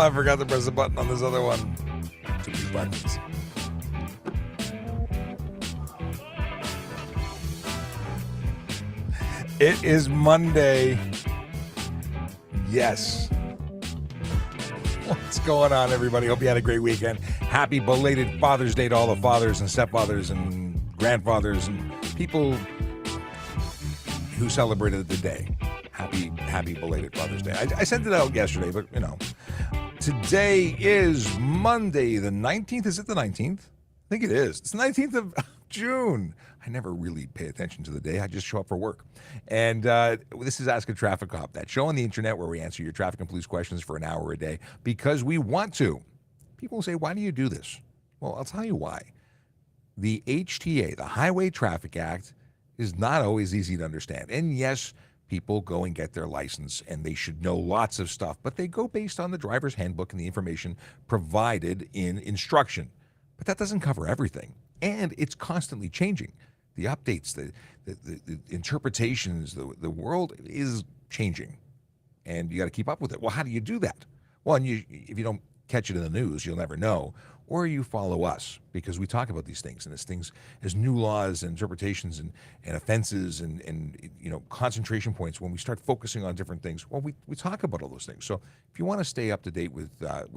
I forgot to press the button on this other one. Too many buttons. It is Monday. Yes. What's going on, everybody? Hope you had a great weekend. Happy belated Father's Day to all the fathers and stepfathers and grandfathers and people who celebrated the day. Happy belated Father's Day. I sent it out yesterday, but you know, today is Monday, the 19th. Is it the 19th? I think it is. It's the 19th of June. I never really pay attention to the day. I just show up for work. And this is Ask a Traffic Cop, that show on the internet where we answer your traffic and police questions for an hour a day because we want to. People say, why do you do this? Well, I'll tell you why. The HTA, the Highway Traffic Act, is not always easy to understand. And yes, people go and get their license and they should know lots of stuff, but they go based on the driver's handbook and the information provided in instruction. But that doesn't cover everything. And it's constantly changing. The updates, the interpretations, the world is changing. And you got to keep up with it. Well, how do you do that? Well, if you don't catch it in the news, you'll never know. Or you follow us, because we talk about these things, and as new laws and interpretations and offenses and concentration points, when we start focusing on different things, well, we talk about all those things. So if you want to stay up to date with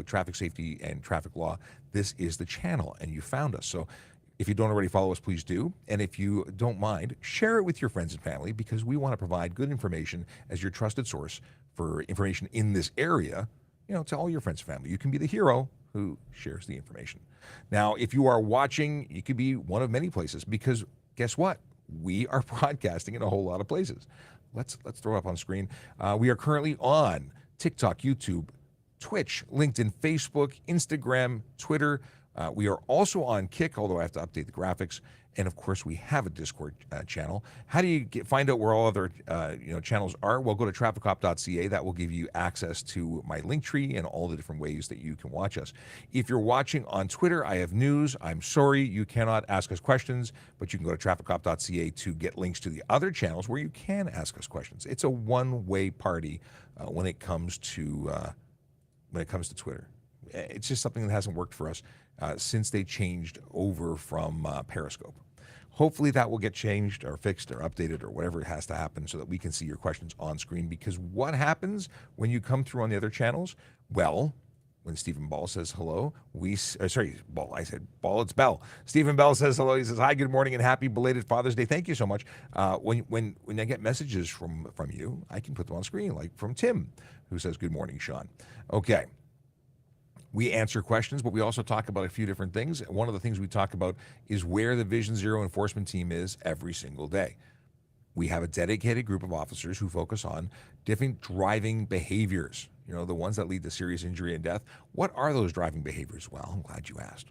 traffic safety and traffic law, this is the channel, and you found us. So if you don't already follow us, please do. And if you don't mind, share it with your friends and family, because we want to provide good information as your trusted source for information in this area, to all your friends and family. You can be the hero who shares the information. Now, if you are watching, you could be one of many places, because guess what? We are broadcasting in a whole lot of places. Let's throw it up on screen. We are currently on TikTok, YouTube, Twitch, LinkedIn, Facebook, Instagram, Twitter. We are also on Kick, although I have to update the graphics. And of course, we have a Discord channel. How do you find out where all other channels are? Well, go to trafficcop.ca. That will give you access to my link tree and all the different ways that you can watch us. If you're watching on Twitter, I have news. I'm sorry you cannot ask us questions, but you can go to trafficcop.ca to get links to the other channels where you can ask us questions. It's a one-way party when it comes to Twitter. It's just something that hasn't worked for us since they changed over from Periscope. Hopefully that will get changed or fixed or updated or whatever it has to happen so that we can see your questions on screen. Because what happens when you come through on the other channels? Well, when Stephen Ball says hello, Ball, I said Ball, it's Bell. Stephen Bell says hello. He says, hi, good morning, and happy belated Father's Day. Thank you so much. When I get messages from you, I can put them on screen, like from Tim, who says, good morning, Sean. Okay. We answer questions, but we also talk about a few different things. One of the things we talk about is where the Vision Zero enforcement team is every single day. We have a dedicated group of officers who focus on different driving behaviors, the ones that lead to serious injury and death. What are those driving behaviors? Well, I'm glad you asked.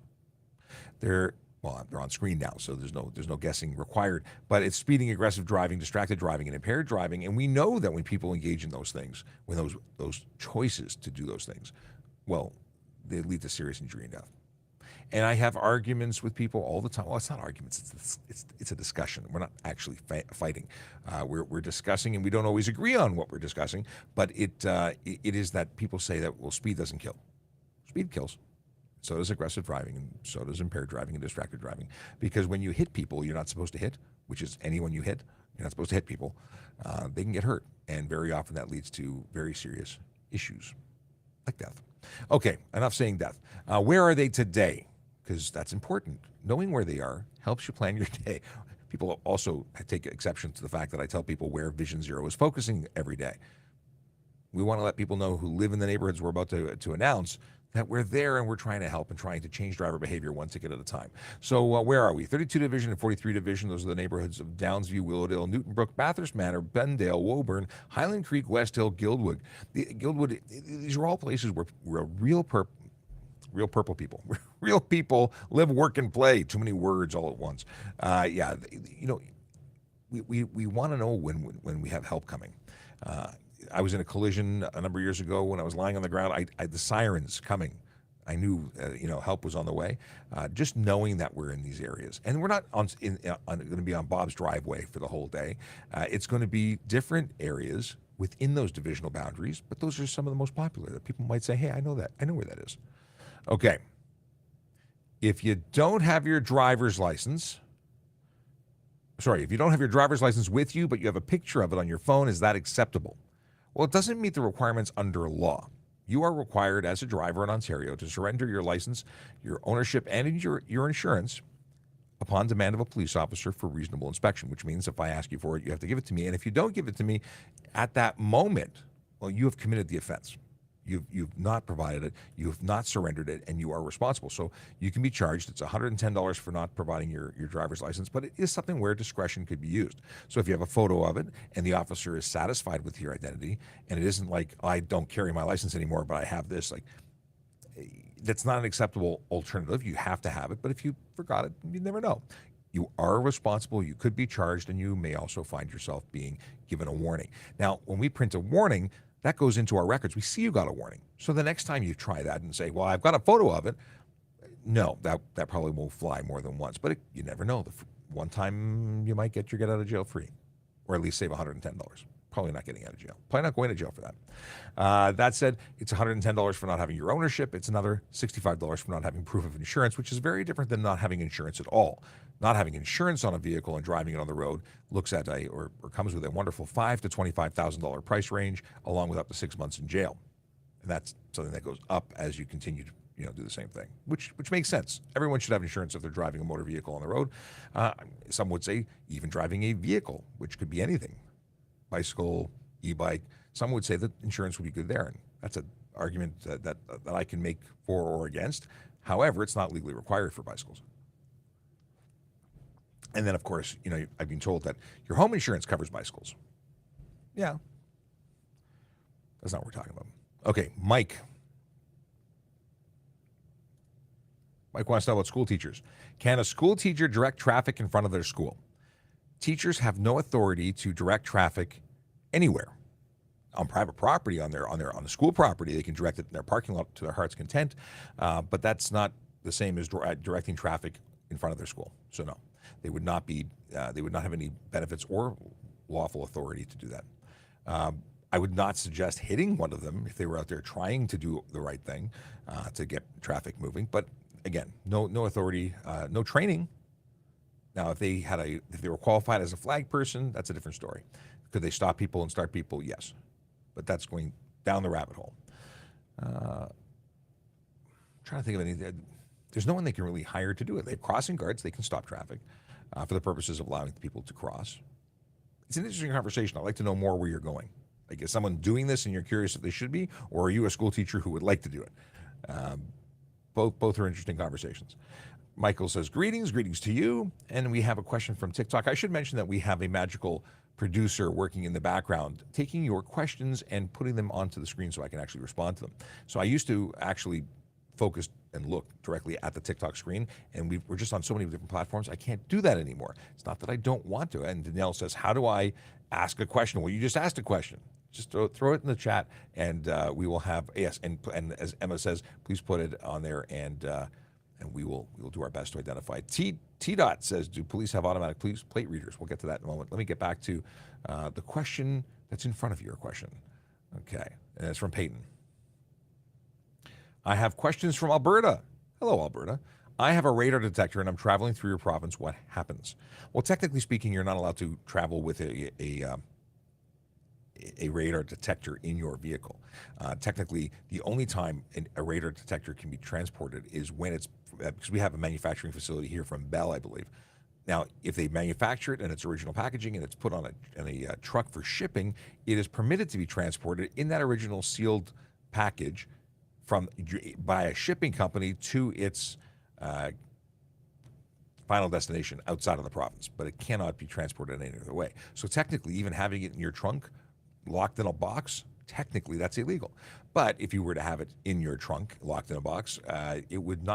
They're on screen now, so there's no guessing required, but it's speeding, aggressive driving, distracted driving, and impaired driving. And we know that when people engage in those things, when those choices to do those things, well, they lead to serious injury and death. And I have arguments with people all the time. Well, it's not arguments. It's a discussion. We're not actually fighting. We're discussing, and we don't always agree on what we're discussing. But it is that people say that, well, speed doesn't kill. Speed kills. So does aggressive driving, and so does impaired driving and distracted driving. Because when you hit people you're not supposed to hit, which is anyone you hit, you're not supposed to hit people, they can get hurt. And very often that leads to very serious issues, like death. Okay, enough saying death. Where are they today? Because that's important. Knowing where they are helps you plan your day. People also take exception to the fact that I tell people where Vision Zero is focusing every day. We want to let people know who live in the neighborhoods we're about to announce that we're there and we're trying to help and trying to change driver behavior one ticket at a time. So where are we? 32 Division and 43 Division. Those are the neighborhoods of Downsview, Willowdale, Newtonbrook, Bathurst Manor, Bendale, Woburn, Highland Creek, West Hill, Guildwood. Guildwood, these are all places where real purple people, real people live, work, and play. Too many words all at once. We want to know when we have help coming. I was in a collision a number of years ago when I was lying on the ground. The sirens coming. I knew help was on the way. Just knowing that we're in these areas, and we're not going to be on Bob's driveway for the whole day. It's going to be different areas within those divisional boundaries, but those are some of the most popular that people might say, hey, I know that. I know where that is. Okay. If you don't have your driver's license, if you don't have your driver's license with you, but you have a picture of it on your phone, is that acceptable? Well, it doesn't meet the requirements under law. You are required as a driver in Ontario to surrender your license, your ownership, and your insurance upon demand of a police officer for reasonable inspection, which means if I ask you for it, you have to give it to me. And if you don't give it to me at that moment, well, you have committed the offense. You've not provided it, you have not surrendered it, and you are responsible. So you can be charged. It's $110 for not providing your driver's license, but it is something where discretion could be used. So if you have a photo of it and the officer is satisfied with your identity, and it isn't like, I don't carry my license anymore, but I have this, like, that's not an acceptable alternative. You have to have it, but if you forgot it, you never know. You are responsible, you could be charged, and you may also find yourself being given a warning. Now, when we print a warning, that goes into our records. We see you got a warning. So the next time you try that and say, well, I've got a photo of it, no, that probably won't fly more than once. But you never know. One time you might get out of jail free, or at least save $110. Probably not getting out of jail. Probably not going to jail for that. That said, it's $110 for not having your ownership. It's another $65 for not having proof of insurance, which is very different than not having insurance at all. Not having insurance on a vehicle and driving it on the road looks at or comes with a wonderful $5,000 to $25,000 price range, along with up to 6 months in jail. And that's something that goes up as you continue to do the same thing, which makes sense. Everyone should have insurance if they're driving a motor vehicle on the road. Some would say even driving a vehicle, which could be anything. Bicycle, e-bike. Some would say that insurance would be good there, and that's an argument that I can make for or against. However, it's not legally required for bicycles. And then, of course, I've been told that your home insurance covers bicycles. Yeah, that's not what we're talking about. Okay, Mike wants to know about school teachers. Can a school teacher direct traffic in front of their school? Teachers have no authority to direct traffic anywhere. On private property, on the school property, they can direct it in their parking lot to their heart's content, but that's not the same as directing traffic in front of their school. So no, they would not have any benefits or lawful authority to do that. I would not suggest hitting one of them if they were out there trying to do the right thing to get traffic moving. But again, no authority, no training. Now, if they were qualified as a flag person, that's a different story. Could they stop people and start people? Yes, but that's going down the rabbit hole. I'm trying to think of anything. There's no one they can really hire to do it. They have crossing guards. They can stop traffic for the purposes of allowing people to cross. It's an interesting conversation. I'd like to know more where you're going. Like, is someone doing this and you're curious if they should be, or are you a school teacher who would like to do it? Both are interesting conversations. Michael says, greetings to you. And we have a question from TikTok. I should mention that we have a magical producer working in the background, taking your questions and putting them onto the screen so I can actually respond to them. So I used to actually focus and look directly at the TikTok screen, and we're just on so many different platforms, I can't do that anymore. It's not that I don't want to. And Danielle says, how do I ask a question? Well, you just asked a question. Just throw it in the chat, and we will have, yes, and as Emma says, please put it on there, and we will do our best to identify. T-Dot says, do police have automatic plate readers? We'll get to that in a moment. Let me get back to the question that's in front of your question. Okay, and it's from Peyton. I have questions from Alberta. Hello, Alberta. I have a radar detector and I'm traveling through your province. What happens? Well, technically speaking, you're not allowed to travel with a radar detector in your vehicle. Technically, the only time a radar detector can be transported is when it's, because we have a manufacturing facility here from Bell, I believe. Now, if they manufacture it in its original packaging and it's put on a truck for shipping, it is permitted to be transported in that original sealed package by a shipping company to its final destination outside of the province, but it cannot be transported in any other way. So technically, even having it in your trunk, locked in a box, technically that's illegal. But if you were to have it in your trunk, locked in a box, it would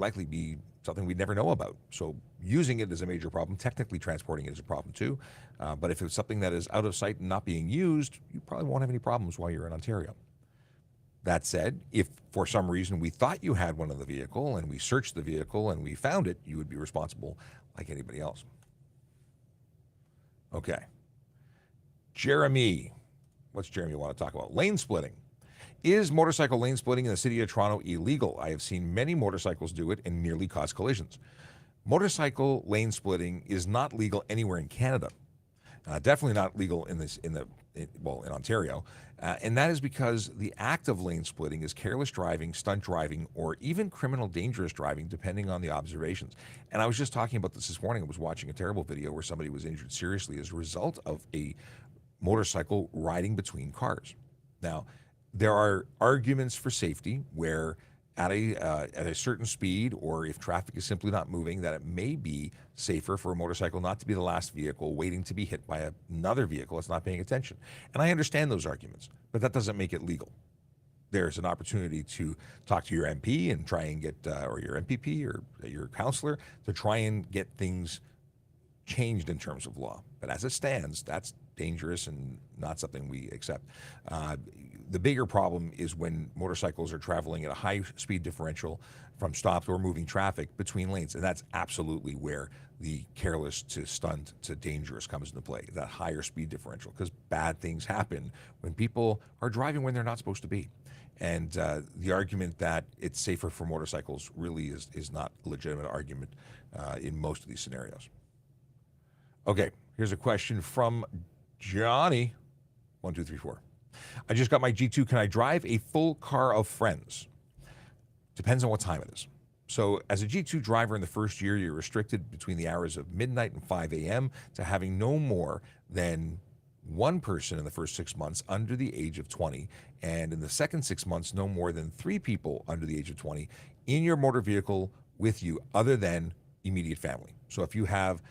likely be something we'd never know about. So using it is a major problem. Technically transporting it is a problem too. But if it's something that is out of sight and not being used, you probably won't have any problems while you're in Ontario. That said, if for some reason we thought you had one in the vehicle and we searched the vehicle and we found it, you would be responsible like anybody else. Okay. Jeremy What's Jeremy want to talk about? Lane splitting. Is motorcycle lane splitting in the city of Toronto illegal? I have seen many motorcycles do it and nearly cause collisions. Motorcycle lane splitting is not legal anywhere in Canada. Definitely not legal in Ontario, and that is because the act of lane splitting is careless driving, stunt driving, or even criminal dangerous driving, depending on the observations. And I was just talking about this morning. I was watching a terrible video where somebody was injured seriously as a result of a motorcycle riding between cars. Now, there are arguments for safety where at a certain speed, or if traffic is simply not moving, that it may be safer for a motorcycle not to be the last vehicle waiting to be hit by another vehicle that's not paying attention. And I understand those arguments, but that doesn't make it legal. There's an opportunity to talk to your MP and try and get, or your MPP or your counselor, to try and get things changed in terms of law. But as it stands, that's dangerous and not something we accept. The bigger problem is when motorcycles are traveling at a high speed differential from stopped or moving traffic between lanes. And that's absolutely where the careless to stunt to dangerous comes into play, that higher speed differential, because bad things happen when people are driving when they're not supposed to be. And the argument that it's safer for motorcycles really is not a legitimate argument in most of these scenarios. Okay, here's a question from Johnny. 1, 2, 3, 4. I just got my G2. Can I drive a full car of friends? Depends on what time it is. So as a G2 driver in the first year, you're restricted between the hours of midnight and 5 a.m. to having no more than one person in the first 6 months under the age of 20. And in the second 6 months, no more than 3 people under the age of 20 in your motor vehicle with you other than immediate family. So if you have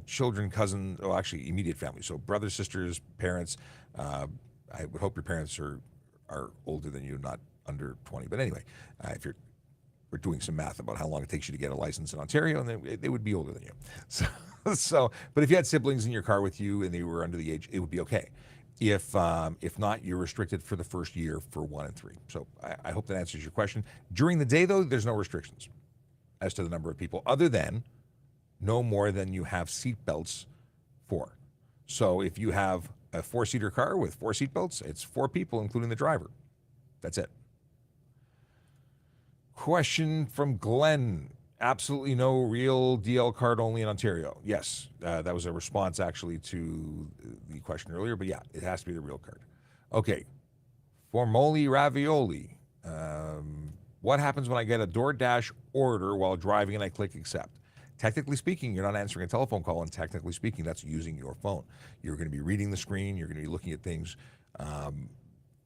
children, cousins, actually immediate family. So brothers, sisters, parents. I would hope your parents are older than you, not under 20. But anyway, if we're doing some math about how long it takes you to get a license in Ontario, and they would be older than you. But if you had siblings in your car with you and they were under the age, it would be okay. If not, you're restricted for the first year for 1 and 3. So I hope that answers your question. During the day, though, there's no restrictions as to the number of people, other than no more than you have seat belts for. So if you have a 4-seater car with 4 seat belts, it's 4 people, including the driver. That's it. Question from Glenn. Absolutely no real DL card, only in Ontario. Yes, that was a response actually to the question earlier, but yeah, it has to be the real card. Okay, Formoli Ravioli. What happens when I get a DoorDash order while driving and I click accept? Technically speaking, you're not answering a telephone call, and technically speaking, that's using your phone. You're going to be reading the screen. You're going to be looking at things.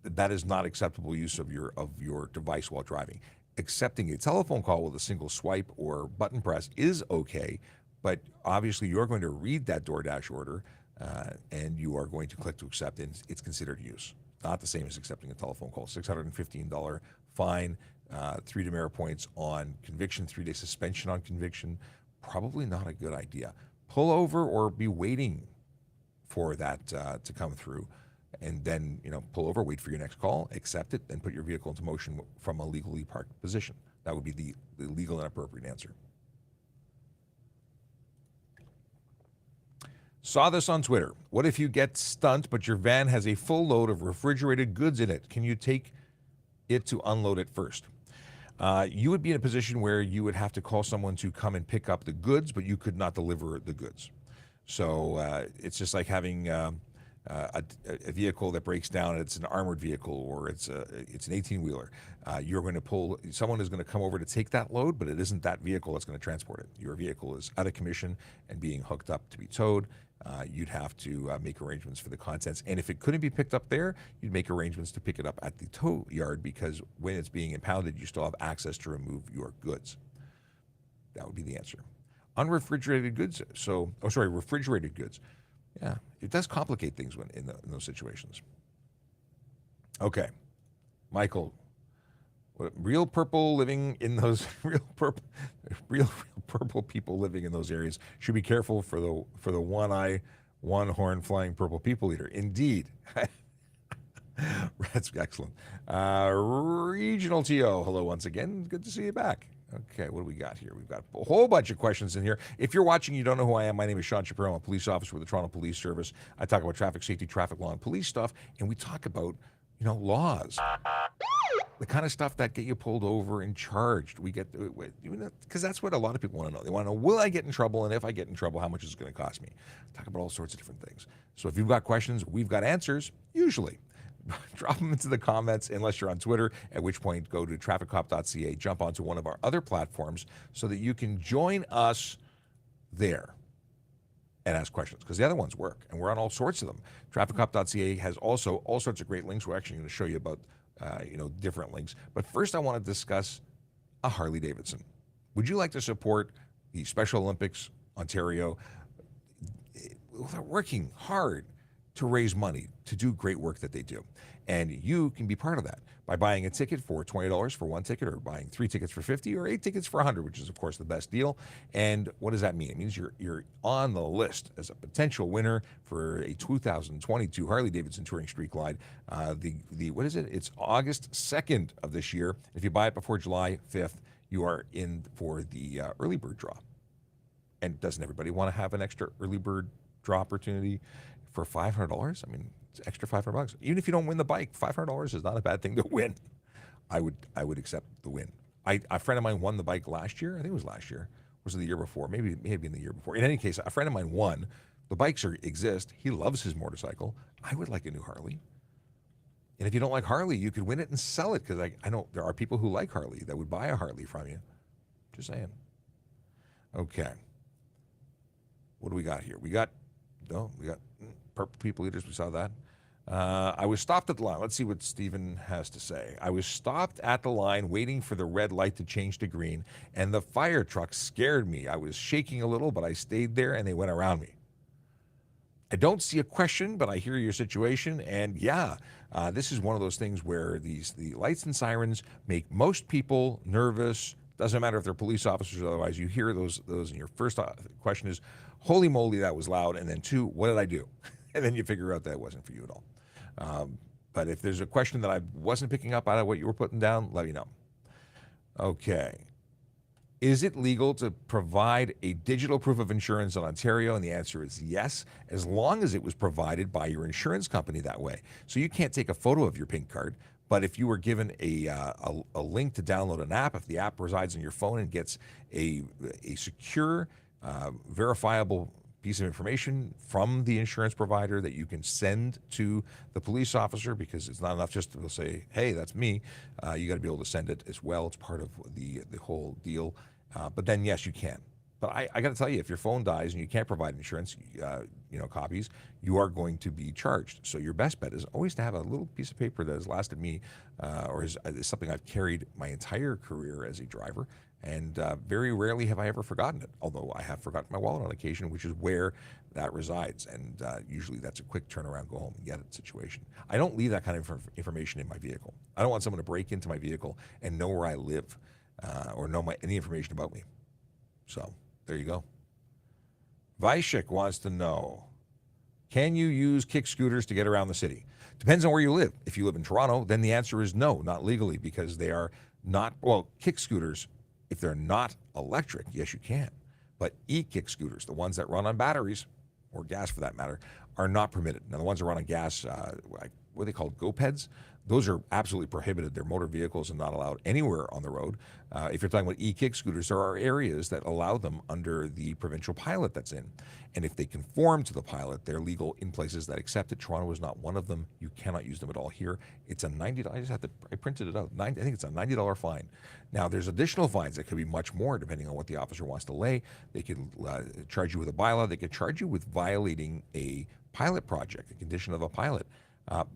That is not acceptable use of your device while driving. Accepting a telephone call with a single swipe or button press is okay, but obviously you're going to read that DoorDash order, and you are going to click to accept, and it's considered use. Not the same as accepting a telephone call. $615 fine, 3 demerit points on conviction, 3-day suspension on conviction. Probably not a good idea. Pull over or be waiting for that to come through, and then pull over, wait for your next call, accept it, and put your vehicle into motion from a legally parked position. That would be the legal and appropriate answer. Saw this on Twitter. What if you get stunt, but your van has a full load of refrigerated goods in it? Can you take it to unload it first? You would be in a position where you would have to call someone to come and pick up the goods, but you could not deliver the goods. So it's just like having a vehicle that breaks down. It's an armored vehicle, or it's an 18-wheeler. You're going to pull. Someone is going to come over to take that load, but it isn't that vehicle that's going to transport it. Your vehicle is out of commission and being hooked up to be towed. You'd have to make arrangements for the contents. And if it couldn't be picked up there, you'd make arrangements to pick it up at the tow yard, because when it's being impounded, you still have access to remove your goods. That would be the answer. Unrefrigerated goods. Refrigerated goods. Yeah, it does complicate things when in those situations. Okay, Michael. Real purple living in those real purple people living in those areas should be careful for the one eye, one horn flying purple people eater. Indeed. That's excellent. Regional TO, hello once again. Good to see you back. Okay, what do we got here? We've got a whole bunch of questions in here. If you're watching, you don't know who I am. My name is Sean Shapiro. I'm a police officer with the Toronto Police Service. I talk about traffic safety, traffic law, and police stuff, and we talk about, laws. The kind of stuff that get you pulled over and charged. We get, because that's what a lot of people want to know. They want to know, will I get in trouble? And if I get in trouble, how much is it going to cost me? Talk about all sorts of different things. So if you've got questions, we've got answers, usually. Drop them into the comments, unless you're on Twitter, at which point go to trafficcop.ca, jump onto one of our other platforms so that you can join us there and ask questions, because the other ones work, and we're on all sorts of them. Trafficcop.ca has also all sorts of great links. We're actually going to show you about different links. But first, I want to discuss a Harley Davidson. Would you like to support the Special Olympics Ontario? They're working hard to raise money to do great work that they do. And you can be part of that by buying a ticket for $20 for one ticket, or buying 3 tickets for $50, or 8 tickets for $100, which is, of course, the best deal. And what does that mean? It means you're on the list as a potential winner for a 2022 Harley-Davidson Touring Street Glide. What is it? It's August 2nd of this year. If you buy it before July 5th, you are in for the early bird draw. And doesn't everybody want to have an extra early bird draw opportunity for $500? I mean, it's extra $500. Even if you don't win the bike, $500 is not a bad thing to win. I would accept the win. A friend of mine won the bike last year. I think it was last year. Was it the year before? Maybe in the year before. In any case, a friend of mine won. The bikes exist. He loves his motorcycle. I would like a new Harley. And if you don't like Harley, you could win it and sell it, because I know there are people who like Harley that would buy a Harley from you. Just saying. Okay. What do we got here? We got Purple People Eaters. We saw that. I was stopped at the line. Let's see what Stephen has to say. I was stopped at the line waiting for the red light to change to green, and the fire truck scared me. I was shaking a little, but I stayed there, and they went around me. I don't see a question, but I hear your situation, and yeah, this is one of those things where the lights and sirens make most people nervous. Doesn't matter if they're police officers or otherwise. You hear those, and your first question is, holy moly, that was loud. And then 2, what did I do? And then you figure out that it wasn't for you at all. But if there's a question that I wasn't picking up out of what you were putting down, let me know. Okay. Is it legal to provide a digital proof of insurance in Ontario? And the answer is yes, as long as it was provided by your insurance company that way. So you can't take a photo of your pink card, but if you were given a link to download an app, if the app resides on your phone and gets a secure, verifiable piece of information from the insurance provider that you can send to the police officer, because it's not enough just to say, hey, that's me. You got to be able to send it as well. It's part of the whole deal. But then, yes, you can. But I got to tell you, if your phone dies and you can't provide insurance, copies, you are going to be charged. So your best bet is always to have a little piece of paper that has lasted me, or is something I've carried my entire career as a driver. And very rarely have I ever forgotten it, although I have forgotten my wallet on occasion, which is where that resides. And usually that's a quick turnaround, go home and get it situation. I don't leave that kind of information in my vehicle. I don't want someone to break into my vehicle and know where I live, or know any information about me. So there you go. Vaishik wants to know, can you use kick scooters to get around the city? Depends on where you live. If you live in Toronto, then the answer is no, not legally, because they are not, kick scooters, if they're not electric, yes, you can. But e-kick scooters, the ones that run on batteries, or gas for that matter, are not permitted. Now, the ones that run on gas, what are they called, GoPeds? Those are absolutely prohibited. They're motor vehicles and not allowed anywhere on the road. If you're talking about e-kick scooters, there are areas that allow them under the provincial pilot that's in. And if they conform to the pilot, they're legal in places that accept it. Toronto is not one of them. You cannot use them at all here. It's a $90, I printed it out. I think it's a $90 fine. Now, there's additional fines that could be much more depending on what the officer wants to lay. They could charge you with a bylaw. They could charge you with violating a pilot project, a condition of a pilot.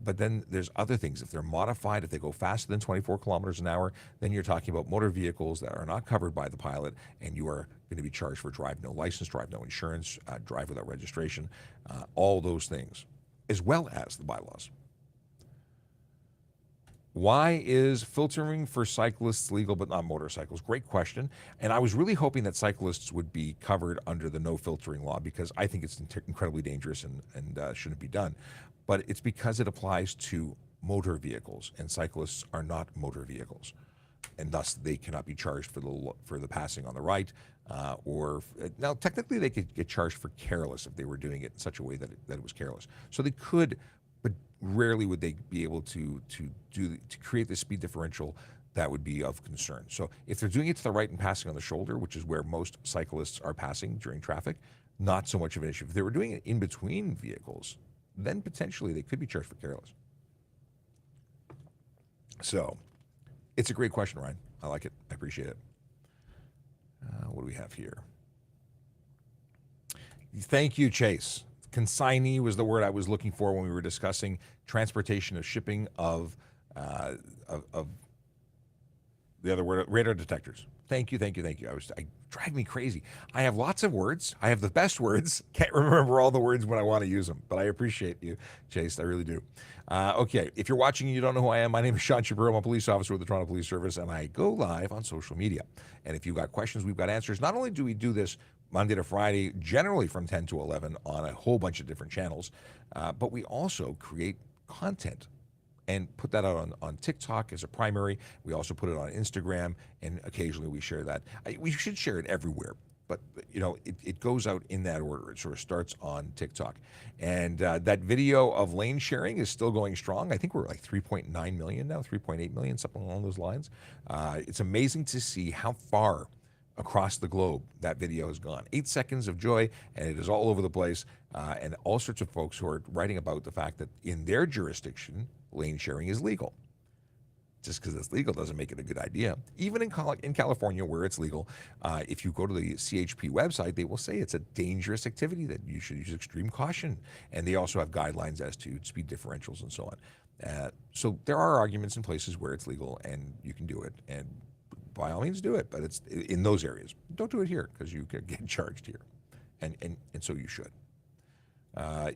But then there's other things. If they're modified, if they go faster than 24 kilometers an hour, then you're talking about motor vehicles that are not covered by the pilot, and you are going to be charged for drive no license, drive no insurance, drive without registration, all those things, as well as the bylaws. Why is filtering for cyclists legal but not motorcycles? Great question. And I was really hoping that cyclists would be covered under the no filtering law, because I think it's incredibly dangerous and shouldn't be done. But it's because it applies to motor vehicles, and cyclists are not motor vehicles. and thus they cannot be charged for the passing on the right. Now, technically, they could get charged for careless if they were doing it in such a way that it was careless. So they could, but rarely would they be able to create the speed differential that would be of concern. So if they're doing it to the right and passing on the shoulder, which is where most cyclists are passing during traffic, not so much of an issue. If they were doing it in between vehicles, then potentially they could be charged for careless. So it's a great question, Ryan. I like it. I appreciate it. What do we have here? Thank you, Chase. Consignee was the word I was looking for when we were discussing transportation of shipping of the other word, radar detectors. Thank you. I drive me crazy. I have lots of words. I have the best words. Can't remember all the words when I want to use them, but I appreciate you, Chase. I really do. Okay, if you're watching and you don't know who I am, my name is Shapiro. I'm a police officer with the Toronto Police Service, and I go live on social media. And if you've got questions, we've got answers. Not only do we do this Monday to Friday, generally from 10 to 11 on a whole bunch of different channels, but we also create content and put that out on TikTok as a primary. We also put it on Instagram, and occasionally we share that. We should share it everywhere, but it goes out in that order. It sort of starts on TikTok. And that video of lane sharing is still going strong. I think we're like 3.9 million now, 3.8 million, something along those lines. It's amazing to see how far across the globe that video has gone. 8 seconds of joy, and it is all over the place. And all sorts of folks who are writing about the fact that in their jurisdiction, lane sharing is legal. Just because it's legal doesn't make it a good idea. Even in California, where it's legal, if you go to the CHP website, they will say it's a dangerous activity that you should use extreme caution. And they also have guidelines as to speed differentials and so on. So there are arguments in places where it's legal and you can do it. And by all means do it, but it's in those areas. Don't do it here because you could get charged here. And so you should.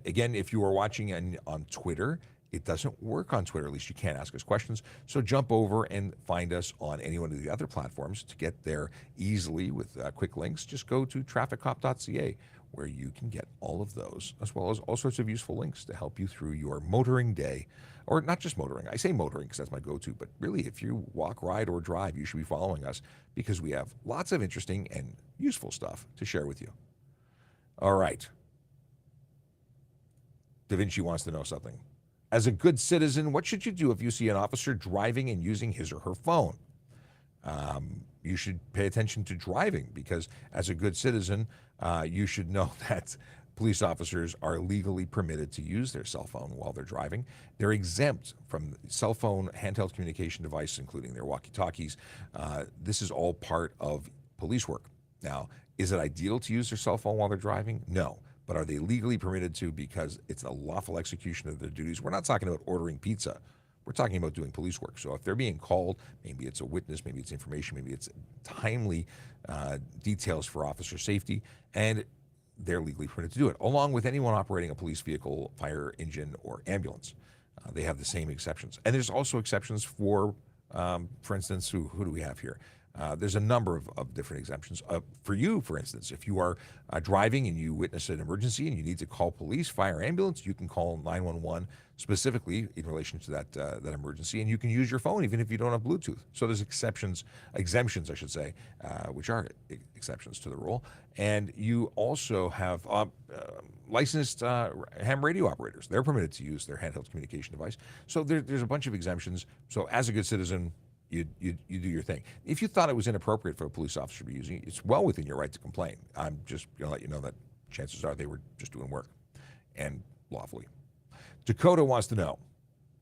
Again, if you are watching on Twitter, it doesn't work on Twitter. At least you can't ask us questions. So jump over and find us on any one of the other platforms. To get there easily with quick links, just go to trafficcop.ca, where you can get all of those, as well as all sorts of useful links to help you through your motoring day. Or not just motoring. I say motoring because that's my go-to, but really if you walk, ride, or drive, you should be following us because we have lots of interesting and useful stuff to share with you. All right. Da Vinci wants to know something. As a good citizen, what should you do if you see an officer driving and using his or her phone? You should pay attention to driving because as a good citizen, you should know that police officers are legally permitted to use their cell phone while they're driving. They're exempt from cell phone handheld communication device, including their walkie-talkies. This is all part of police work. Now, is it ideal to use their cell phone while they're driving? No. But are they legally permitted to because it's a lawful execution of their duties? We're not talking about ordering pizza. We're talking about doing police work. So if they're being called, maybe it's a witness, maybe it's information, maybe it's timely details for officer safety, and they're legally permitted to do it, along with anyone operating a police vehicle, fire engine, or ambulance. They have the same exceptions. And there's also exceptions for instance, who do we have here? There's a number of different exemptions. For you, for instance, if you are driving and you witness an emergency and you need to call police, fire, ambulance, you can call 911 specifically in relation to that emergency, and you can use your phone even if you don't have Bluetooth. So there's exemptions, I should say, which are exceptions to the rule. And you also have licensed ham radio operators. They're permitted to use their handheld communication device. So there's a bunch of exemptions. So as a good citizen, you do your thing. If you thought it was inappropriate for a police officer to be using it, it's well within your right to complain. I'm just going to let you know that chances are they were just doing work and lawfully. Dakota wants to know,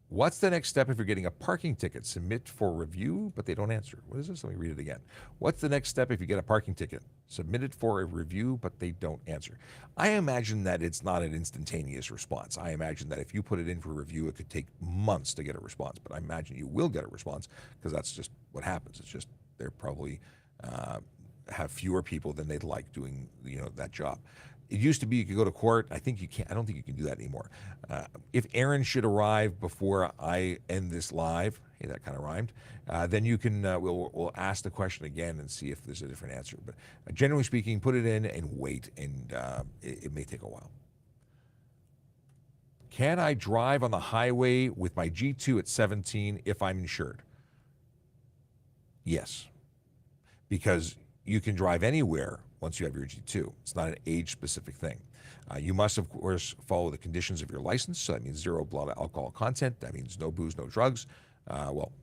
what's the next step if you're getting a parking ticket? Submit for review, but they don't answer. What is this? Let me read it again. What's the next step if you get a parking ticket? Submit it for a review, but they don't answer. I imagine that it's not an instantaneous response. I imagine that if you put it in for review, it could take months to get a response, but I imagine you will get a response because that's just what happens. It's just they're probably have fewer people than they'd like doing that job. It used to be you could go to court. I think you can't. I don't think you can do that anymore. If Aaron should arrive before I end this live, hey, that kind of rhymed, then you can. We'll ask the question again and see if there's a different answer. But generally speaking, put it in and wait, and it may take a while. Can I drive on the highway with my G2 at 17 if I'm insured? Yes, because you can drive anywhere once you have your G2. It's not an age-specific thing. You must, of course, follow the conditions of your license. So that means zero blood alcohol content. That means no booze, no drugs. Well,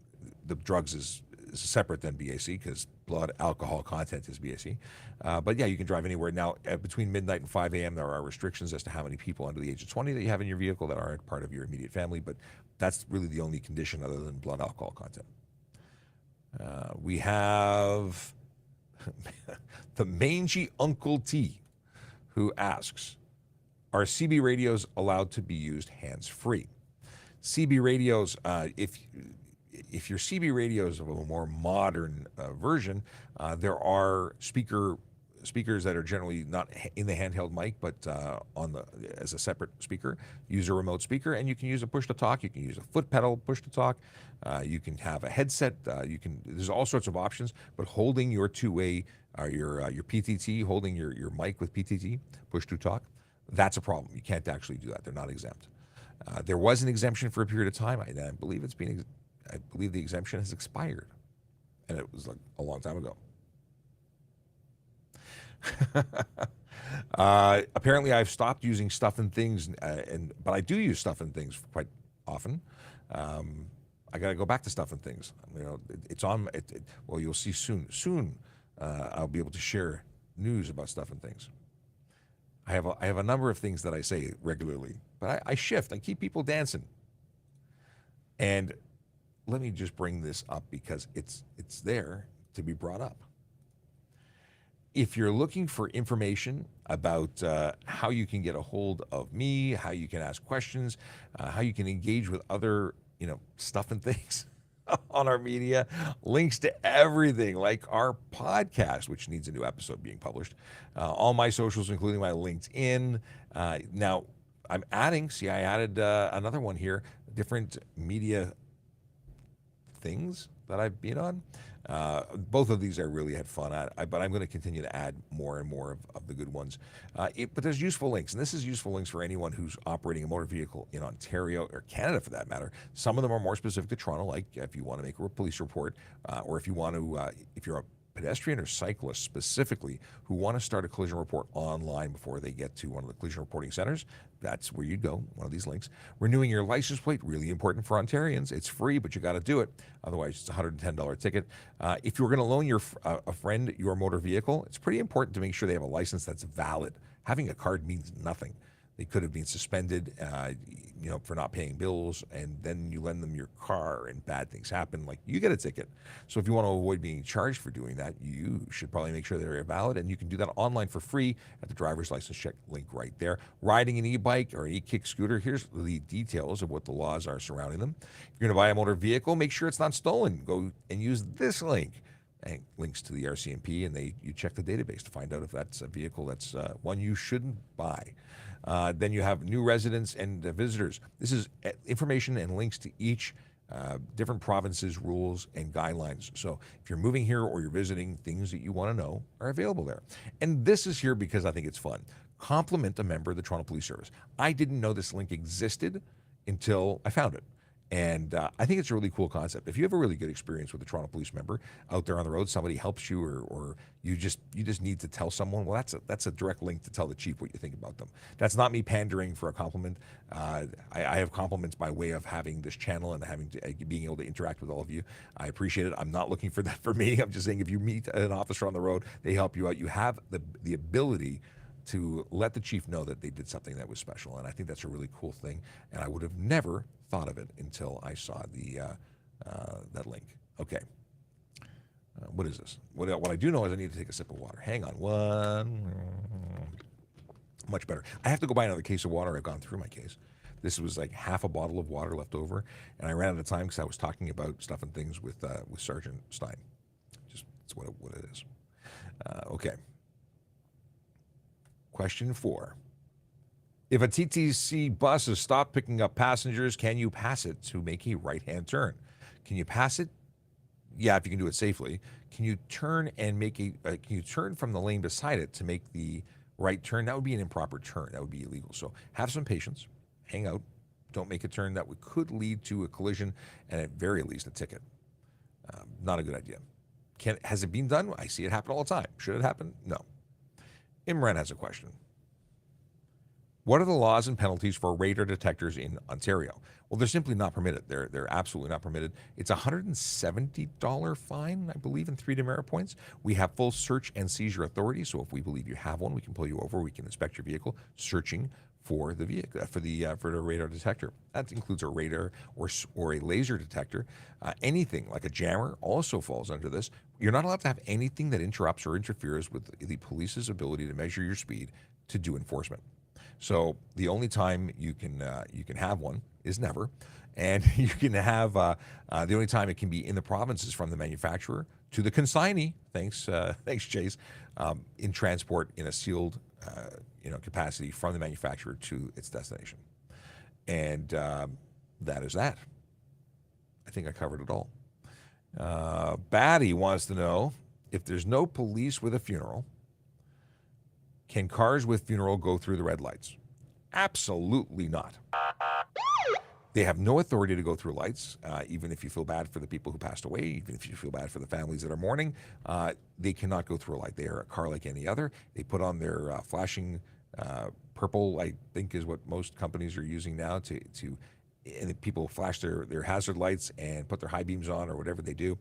the drugs is separate than BAC because blood alcohol content is BAC. But yeah, you can drive anywhere. Now, between midnight and 5 a.m., there are restrictions as to how many people under the age of 20 that you have in your vehicle that aren't part of your immediate family. But that's really the only condition other than blood alcohol content. We have the mangy Uncle T, who asks, are CB radios allowed to be used hands-free? CB radios, if your CB radios of a more modern version, there are speakers that are generally not in the handheld mic, but as a separate speaker. Use a remote speaker, and you can use a push to talk. You can use a foot pedal push to talk. You can have a headset. There's all sorts of options. But holding your two-way, your PTT, holding your mic with PTT, push to talk, that's a problem. You can't actually do that. They're not exempt. There was an exemption for a period of time. I believe the exemption has expired, and it was like a long time ago. Apparently, I've stopped using Stuff and Things, but I do use Stuff and Things quite often. I got to go back to Stuff and Things. It's on. Well, you'll see soon. Soon, I'll be able to share news about Stuff and Things. I have a number of things that I say regularly, but I shift. I keep people dancing. And let me just bring this up because it's there to be brought up. If you're looking for information about how you can get a hold of me, how you can ask questions, how you can engage with other, Stuff and Things on our media, links to everything like our podcast, which needs a new episode being published, all my socials, including my LinkedIn. Now, I added another one here, different media things that I've been on. Both of these I really had fun at, but I'm going to continue to add more and more of the good ones. But there's useful links, and this is useful links for anyone who's operating a motor vehicle in Ontario or Canada for that matter. Some of them are more specific to Toronto, like if you want to make a police report, or if you want to, if you're a pedestrian or cyclist specifically who want to start a collision report online before they get to one of the collision reporting centers, that's where you'd go, one of these links. Renewing your license plate, really important for Ontarians. It's free, but you got to do it. Otherwise, it's a $110 ticket. If you're going to loan a friend your motor vehicle, it's pretty important to make sure they have a license that's valid. Having a card means nothing. They could have been suspended, for not paying bills, and then you lend them your car, and bad things happen. Like you get a ticket. So if you want to avoid being charged for doing that, you should probably make sure they're valid, and you can do that online for free at the driver's license check link right there. Riding an e-bike or an e-kick scooter, here's the details of what the laws are surrounding them. If you're going to buy a motor vehicle, make sure it's not stolen. Go and use this link. And links to the RCMP, and you check the database to find out if that's a vehicle that's one you shouldn't buy. Then you have new residents and visitors. This is information and links to each different provinces' rules and guidelines. So if you're moving here or you're visiting, things that you want to know are available there. And this is here because I think it's fun. Compliment a member of the Toronto Police Service. I didn't know this link existed until I found it. And I think it's a really cool concept. If you have a really good experience with a Toronto Police member out there on the road, somebody helps you, or you just need to tell someone, well, that's a direct link to tell the chief what you think about them. That's not me pandering for a compliment. I have compliments by way of having this channel and being able to interact with all of you. I appreciate it. I'm not looking for that for me. I'm just saying if you meet an officer on the road, they help you out. You have the ability to let the chief know that they did something that was special, and I think that's a really cool thing. And I would have never thought of it until I saw that link. Okay, what is this? What I do know is I need to take a sip of water. Hang on, one. Much better. I have to go buy another case of water. I've gone through my case. This was like half a bottle of water left over, and I ran out of time because I was talking about Stuff and Things with Sergeant Stein. Just that's what it is. Okay. Question 4. If a TTC bus is stopped picking up passengers, can you pass it to make a right-hand turn? Can you pass it? Yeah, if you can do it safely. Can you turn and can you turn from the lane beside it to make the right turn? That would be an improper turn. That would be illegal. So have some patience. Hang out. Don't make a turn that could lead to a collision and at very least a ticket. Not a good idea. Has it been done? I see it happen all the time. Should it happen? No. Imran has a question. What are the laws and penalties for radar detectors in Ontario? Well, they're simply not permitted. They're absolutely not permitted. It's a $170 fine, I believe, in 3 demerit points. We have full search and seizure authority, so if we believe you have one, we can pull you over. We can inspect your vehicle, searching for the vehicle for the radar detector. That includes a radar or a laser detector. Anything like a jammer also falls under this. You're not allowed to have anything that interrupts or interferes with the police's ability to measure your speed to do enforcement. So the only time you can have one is never, and you can have the only time it can be in the province is from the manufacturer to the consignee. Thanks, Chase. In transport in a sealed capacity from the manufacturer to its destination, and that is that. I think I covered it all. Batty wants to know if there's no police with a funeral. Can cars with funeral go through the red lights? Absolutely not. They have no authority to go through lights, even if you feel bad for the people who passed away, even if you feel bad for the families that are mourning. They cannot go through a light. They are a car like any other. They put on their flashing purple, I think is what most companies are using now and people flash their hazard lights and put their high beams on or whatever they do.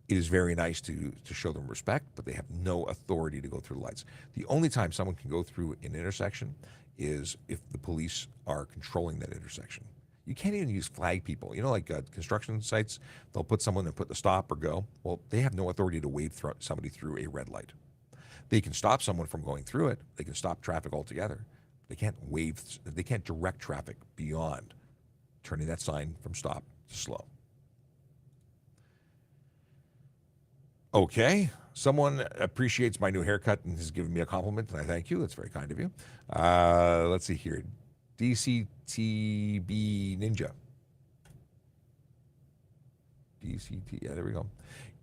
It is very nice to show them respect, but they have no authority to go through the lights. The only time someone can go through an intersection is if the police are controlling that intersection. You can't even use flag people. You know, like construction sites, they'll put someone and put the stop or go. Well, they have no authority to wave somebody through a red light. They can stop someone from going through it. They can stop traffic altogether. They can't direct traffic beyond turning that sign from stop to slow. Okay, someone appreciates my new haircut and has given me a compliment, and I thank you. That's very kind of you. Let's see here. DCTB Ninja. Yeah, there we go.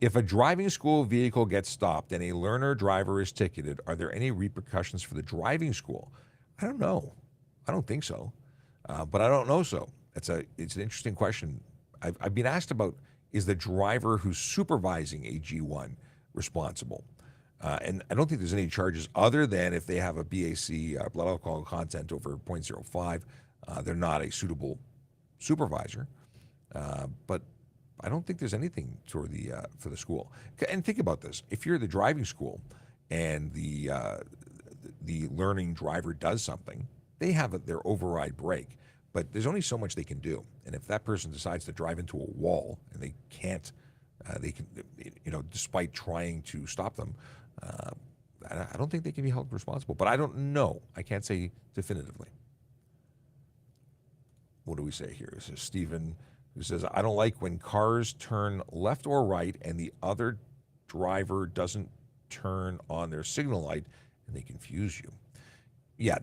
If a driving school vehicle gets stopped and a learner driver is ticketed, are there any repercussions for the driving school? I don't know. I don't think so, but I don't know so. It's an interesting question. I've been asked about, is the driver who's supervising a G1 responsible? And I don't think there's any charges other than if they have a BAC, blood alcohol content over 0.05, they're not a suitable supervisor. But I don't think there's anything for the school. And think about this: if you're the driving school and the learning driver does something, they have their override brake. But there's only so much they can do, and if that person decides to drive into a wall and they can't, despite trying to stop them, I don't think they can be held responsible. But I don't know. I can't say definitively. What do we say here? This is Stephen, who says, I don't like when cars turn left or right and the other driver doesn't turn on their signal light and they confuse you. Yeah,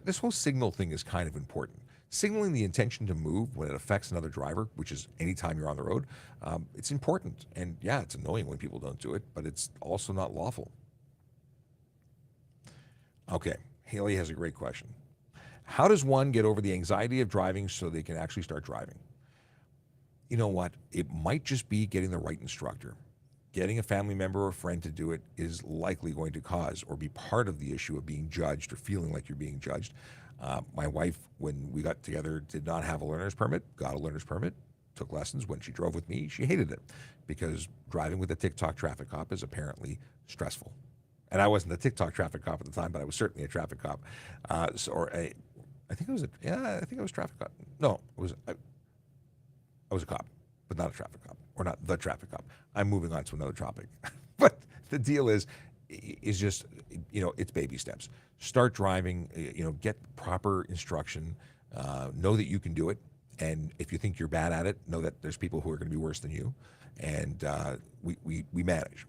this whole signal thing is kind of important. Signaling the intention to move when it affects another driver, which is anytime you're on the road, it's important. And yeah, it's annoying when people don't do it, but it's also not lawful. Okay, Haley has a great question. How does one get over the anxiety of driving so they can actually start driving? You know what? It might just be getting the right instructor. Getting a family member or friend to do it is likely going to cause or be part of the issue of being judged or feeling like you're being judged. My wife, when we got together, did not have a learner's permit, got a learner's permit, took lessons. When she drove with me, she hated it because driving with a TikTok traffic cop is apparently stressful. And I wasn't a TikTok traffic cop at the time, but I was certainly a traffic cop. I think I was a traffic cop. No, I was a cop, but not a traffic cop, or not the traffic cop. I'm moving on to another topic. But the deal is just, it's baby steps. Start driving, get proper instruction, know that you can do it. And if you think you're bad at it, know that there's people who are going to be worse than you. And we manage,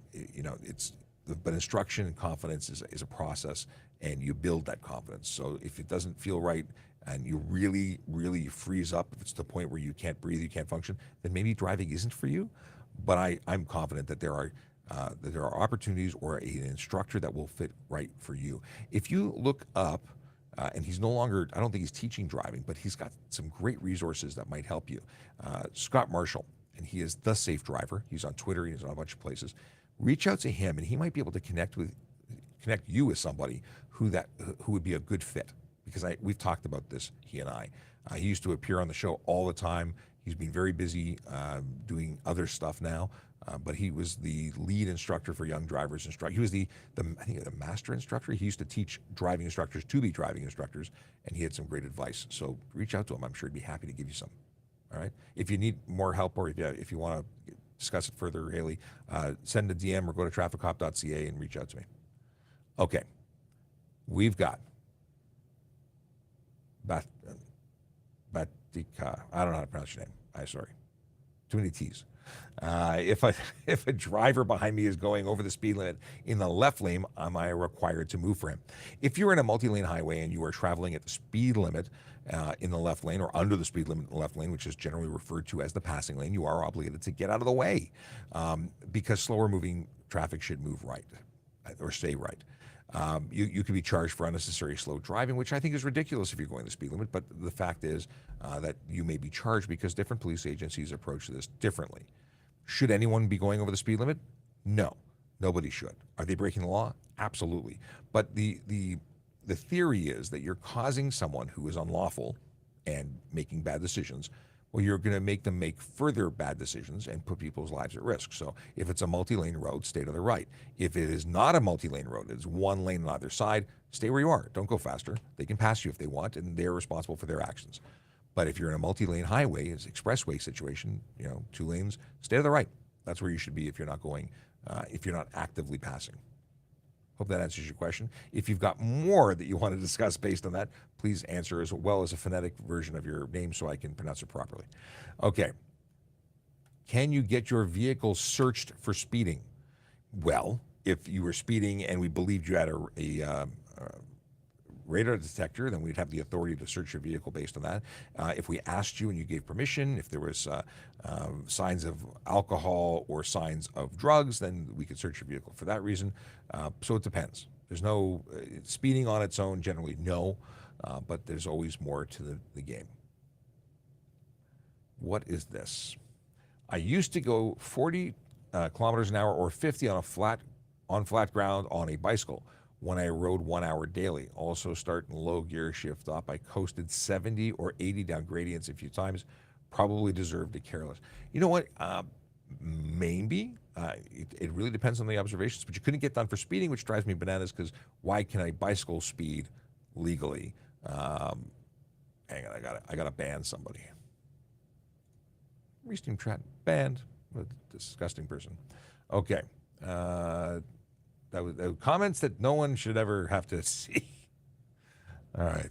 but instruction and confidence is a process, and you build that confidence. So if it doesn't feel right and you really, really freeze up, if it's to the point where you can't breathe, you can't function, then maybe driving isn't for you. But I'm confident that there are opportunities or an instructor that will fit right for you. If you look up, and he's no longer, I don't think he's teaching driving, but he's got some great resources that might help you. Scott Marshall and he is the safe driver. He's on Twitter. He's on a bunch of places. Reach out to him, and he might be able to connect you with somebody who would be a good fit. Because we've talked about this, he and I. He used to appear on the show all the time. He's been very busy doing other stuff now, but he was the lead instructor for young drivers. He was I think the master instructor. He used to teach driving instructors to be driving instructors, and he had some great advice. So reach out to him. I'm sure he'd be happy to give you some. All right. If you need more help, or if you want to discuss it further, Haley, send a DM or go to trafficcop.ca and reach out to me. Okay. We've got Batika. I don't know how to pronounce your name. I'm sorry. Too many T's. If a driver behind me is going over the speed limit in the left lane, am I required to move for him? If you're in a multi-lane highway and you are traveling at the speed limit in the left lane, or under the speed limit in the left lane, which is generally referred to as the passing lane, you are obligated to get out of the way because slower moving traffic should move right or stay right. You could be charged for unnecessary slow driving, which I think is ridiculous if you're going the speed limit. But the fact is that you may be charged because different police agencies approach this differently. Should anyone be going over the speed limit? No, nobody should. Are they breaking the law? Absolutely. But the theory is that you're causing someone who is unlawful and making bad decisions. Well, you're going to make them make further bad decisions and put people's lives at risk. So if it's a multi-lane road, stay to the right. If it is not a multi-lane road, it's one lane on either side, stay where you are. Don't go faster. They can pass you if they want, and they're responsible for their actions. But if you're in a multi-lane highway, it's an expressway situation, 2 lanes, stay to the right. That's where you should be if you're not going, if you're not actively passing. Hope that answers your question. If you've got more that you want to discuss based on that, please answer as well as a phonetic version of your name so I can pronounce it properly. Okay. Can you get your vehicle searched for speeding? Well, if you were speeding and we believed you had a radar detector, then we'd have the authority to search your vehicle based on that. If we asked you and you gave permission, if there was signs of alcohol or signs of drugs, then we could search your vehicle for that reason. So it depends. There's no speeding on its own, generally no, but there's always more to the game. What is this? I used to go 40 kilometers an hour or 50 on flat ground on a bicycle when I rode 1 hour daily. Also start in low gear, shift up. I coasted 70 or 80 down gradients a few times. Probably deserved a careless. You know what? Maybe. It really depends on the observations, but you couldn't get done for speeding, which drives me bananas because why can I bicycle speed legally? Hang on, I gotta ban somebody. Restream chat banned. What a disgusting person. Okay. That was comments that no one should ever have to see. All right.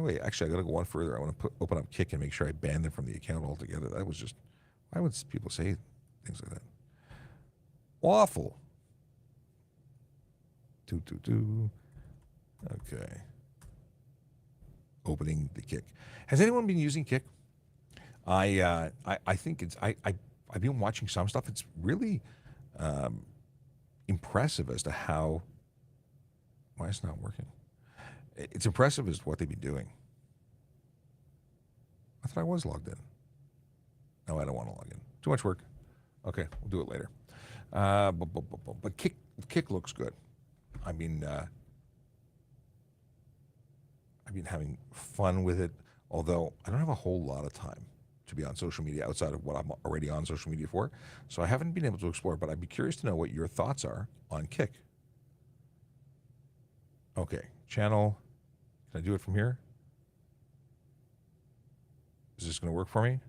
Wait, actually, I got to go one further. I want to open up Kick and make sure I ban them from the account altogether. That was just, why would people say things like that? Awful. Okay. Opening the Kick. Has anyone been using Kick? I think it's, I've been watching some stuff. It's really impressive as to how, why it's not working. It's impressive as to what they've been doing. I thought I was logged in. No, I don't want to log in. Too much work. Okay, we'll do it later. But Kick looks good. I mean, I've been having fun with it, although I don't have a whole lot of time to be on social media outside of what I'm already on social media for. So I haven't been able to explore, but I'd be curious to know what your thoughts are on Kick. Okay, channel. Can I do it from here? Is this going to work for me?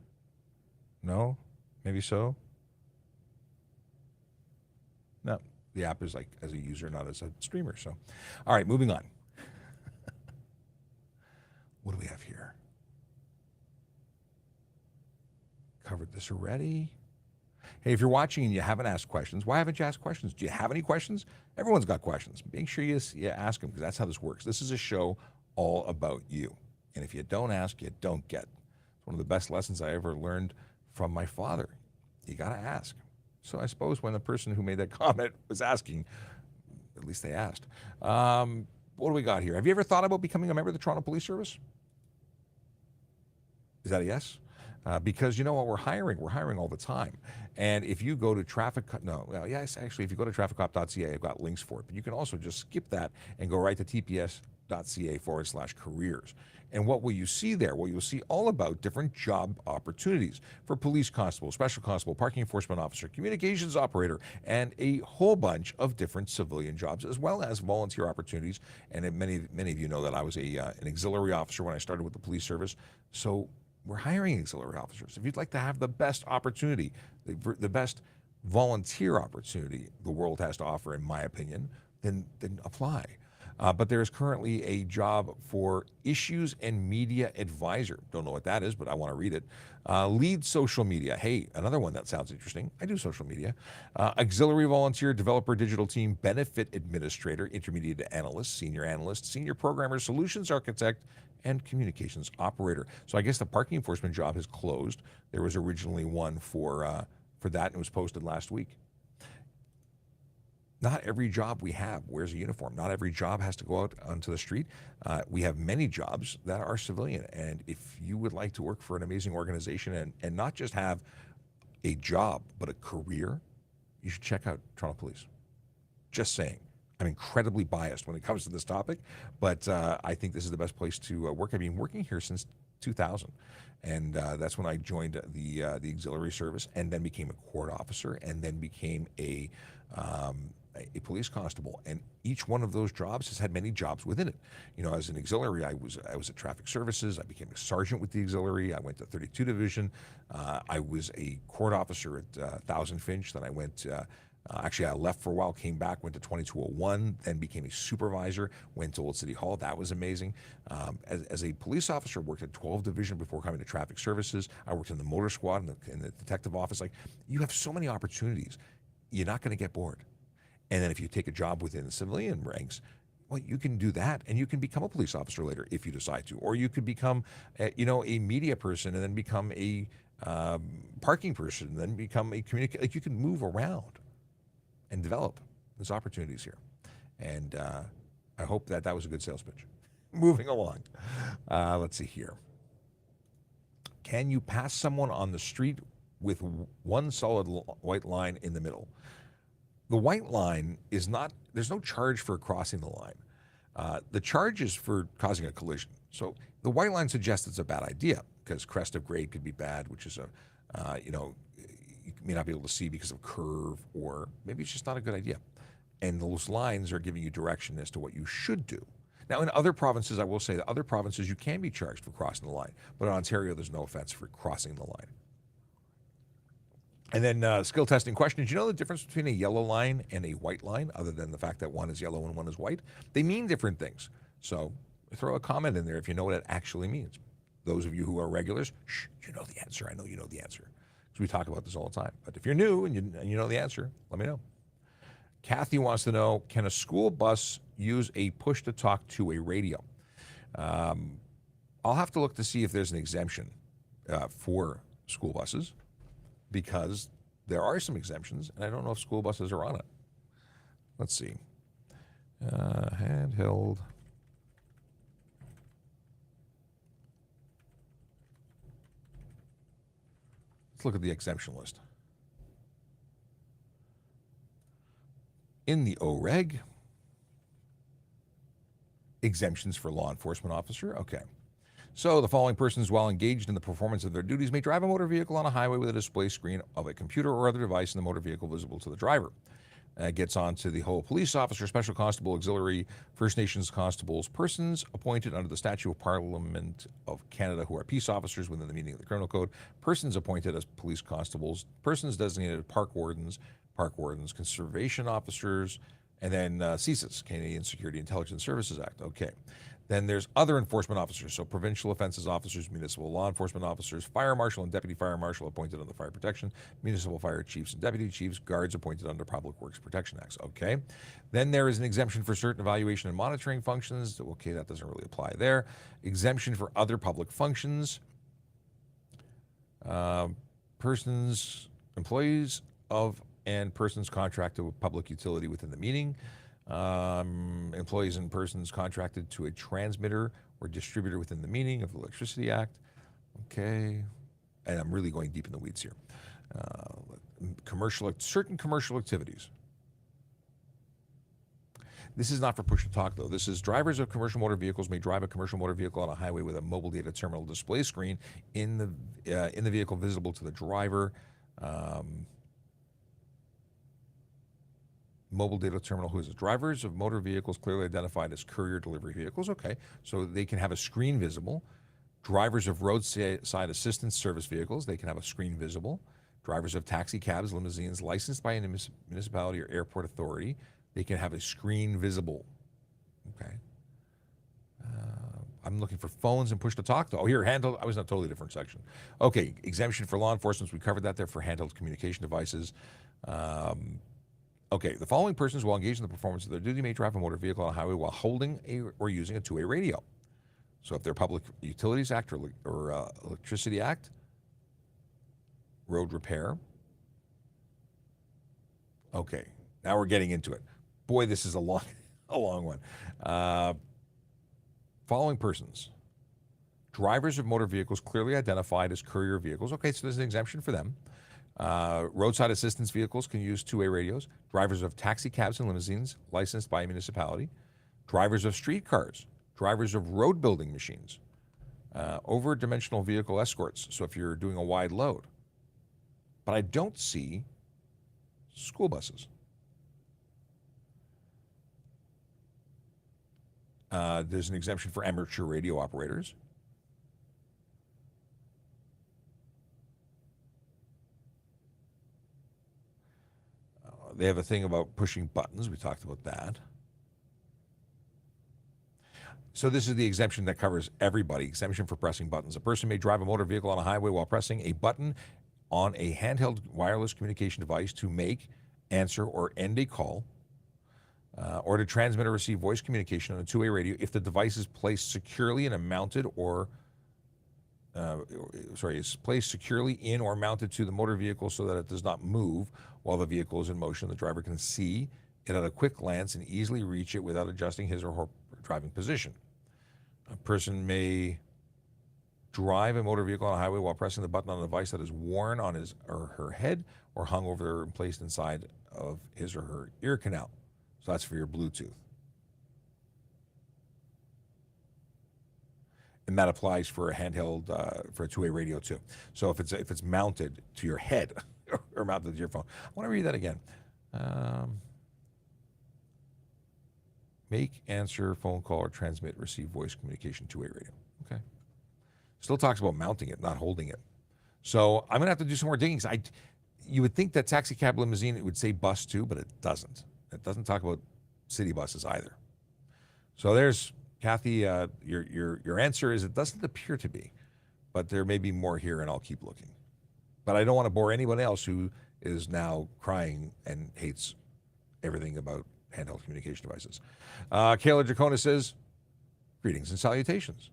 No? Maybe so? No, the app is like as a user, not as a streamer. So, all right, moving on. What do we have here? Covered this already. Hey, if you're watching and you haven't asked questions, why haven't you asked questions? Do you have any questions? Everyone's got questions. Make sure you ask them, because that's how this works. This is a show all about you. And if you don't ask, you don't get. It's one of the best lessons I ever learned from my father. You got to ask. So I suppose when the person who made that comment was asking, at least they asked. What do we got here? Have you ever thought about becoming a member of the Toronto Police Service? Is that a yes? because you know what, we're hiring all the time. And if you go to yes, actually, if you go to trafficcop.ca, I've got links for it, but you can also just skip that and go right to tps.ca/careers. And what will you see there? Well, you'll see all about different job opportunities for police constable, special constable, parking enforcement officer, communications operator, and a whole bunch of different civilian jobs, as well as volunteer opportunities. And many of you know that I was an auxiliary officer when I started with the police service. So we're hiring auxiliary officers. If you'd like to have the best opportunity, the best volunteer opportunity the world has to offer, in my opinion, then apply. But there is currently a job for issues and media advisor. Don't know what that is, but I want to read it. Lead social media. Hey, another one that sounds interesting. I do social media. Auxiliary volunteer, developer, digital team, benefit administrator, intermediate analyst, senior programmer, solutions architect, and communications operator. So I guess the parking enforcement job has closed. There was originally one for that, and it was posted last week. Not every job we have wears a uniform. Not every job has to go out onto the street. We have many jobs that are civilian. And if you would like to work for an amazing organization and not just have a job, but a career, you should check out Toronto Police. Just saying. I'm incredibly biased when it comes to this topic, but I think this is the best place to work. I've been working here since 2000. And that's when I joined the auxiliary service and then became a court officer and then became a police constable, and each one of those jobs has had many jobs within it. You know, as an auxiliary, I was at traffic services. I became a sergeant with the auxiliary. I went to 32 Division. I was a court officer at 1000 Finch. Then I went. Actually, I left for a while, came back, went to 2201, then became a supervisor, went to Old City Hall. That was amazing. As a police officer, worked at 12 Division before coming to traffic services. I worked in the motor squad in the detective office. Like, you have so many opportunities. You're not going to get bored. And then if you take a job within the civilian ranks, well, you can do that, and you can become a police officer later if you decide to, or you could become, a media person, and then become a parking person, and then become a communicator. Like, you can move around and develop. There's opportunities here, and I hope that was a good sales pitch. Moving along, let's see here. Can you pass someone on the street with one solid white line in the middle? The white line is not, there's no charge for crossing the line. The charge is for causing a collision. So the white line suggests it's a bad idea because crest of grade could be bad, which is you may not be able to see because of curve, or maybe it's just not a good idea. And those lines are giving you direction as to what you should do. Now, in other provinces, I will say that other provinces, you can be charged for crossing the line. But in Ontario, there's no offense for crossing the line. And then skill testing question. Do you know the difference between a yellow line and a white line, other than the fact that one is yellow and one is white? They mean different things. So throw a comment in there if you know what it actually means. Those of you who are regulars, you know the answer. I know you know the answer, because we talk about this all the time. But if you're new and you know the answer, let me know. Kathy wants to know, can a school bus use a push-to-talk to a radio? I'll have to look to see if there's an exemption for school buses, because there are some exemptions, and I don't know if school buses are on it. Let's see. Handheld. Let's look at the exemption list. In the OREG, exemptions for law enforcement officer. Okay. So the following persons, while engaged in the performance of their duties, may drive a motor vehicle on a highway with a display screen of a computer or other device in the motor vehicle visible to the driver. Gets on to the whole police officer, special constable, auxiliary, First Nations constables, persons appointed under the Statute of Parliament of Canada who are peace officers within the meaning of the Criminal Code, persons appointed as police constables, persons designated park wardens, conservation officers, and then CSIS, Canadian Security Intelligence Services Act. Okay. Then there's other enforcement officers, so provincial offences officers, municipal law enforcement officers, fire marshal and deputy fire marshal appointed under fire protection, municipal fire chiefs and deputy chiefs, guards appointed under Public Works Protection Acts. Okay. Then there is an exemption for certain evaluation and monitoring functions. Okay, that doesn't really apply there. Exemption for other public functions. Persons, employees of and persons contracted with public utility within the meaning. Employees and persons contracted to a transmitter or distributor within the meaning of the Electricity Act. Okay. and I'm really going deep in the weeds here. Certain commercial activities. This is not for push to talk, though. This is drivers of commercial motor vehicles may drive a commercial motor vehicle on a highway with a mobile data terminal display screen in the vehicle visible to the driver. Mobile data terminal, who is it? Drivers of motor vehicles clearly identified as courier delivery vehicles. Okay, so they can have a screen visible. Drivers of roadside assistance service vehicles, they can have a screen visible. Drivers of taxi cabs, limousines licensed by a municipality or airport authority, they can have a screen visible. Okay. I'm looking for phones and push to talk, though. Oh, here, handheld. I was in a totally different section. Okay, exemption for law enforcement. We covered that there for handheld communication devices. Okay, the following persons will engage in the performance of their duty may drive a motor vehicle on a highway while holding or using a two-way radio. So if they're Public Utilities Act or Electricity Act, road repair. Okay, now we're getting into it. Boy, this is a long one. Following persons: drivers of motor vehicles clearly identified as courier vehicles. Okay, so there's an exemption for them. Roadside assistance vehicles can use two-way radios. Drivers of taxi cabs and limousines licensed by a municipality. Drivers of streetcars. Drivers of road building machines. Over-dimensional vehicle escorts, so if you're doing a wide load. But I don't see school buses. There's an exemption for amateur radio operators. They have a thing about pushing buttons. We talked about that. So this is the exemption that covers everybody. Exemption for pressing buttons. A person may drive a motor vehicle on a highway while pressing a button on a handheld wireless communication device to make, answer, or end a call, or to transmit or receive voice communication on a two-way radio if the device is placed securely in a mounted or is placed securely in or mounted to the motor vehicle so that it does not move while the vehicle is in motion. The driver can see it at a quick glance and easily reach it without adjusting his or her driving position. A person may drive a motor vehicle on a highway while pressing the button on a device that is worn on his or her head or hung over and placed inside of his or her ear canal. So that's for your Bluetooth. And that applies for a handheld, for a two-way radio too. So if it's mounted to your head or mounted to your phone. I want to read that again. Make, answer, phone call, or transmit, receive voice communication, two-way radio. Okay. Still talks about mounting it, not holding it. So I'm going to have to do some more digging. You would think that taxi cab limousine, it would say bus too, but it doesn't. It doesn't talk about city buses either. So there's, Kathy, your answer is it doesn't appear to be, but there may be more here and I'll keep looking. But I don't want to bore anyone else who is now crying and hates everything about handheld communication devices. Kayla Jacona says, greetings and salutations.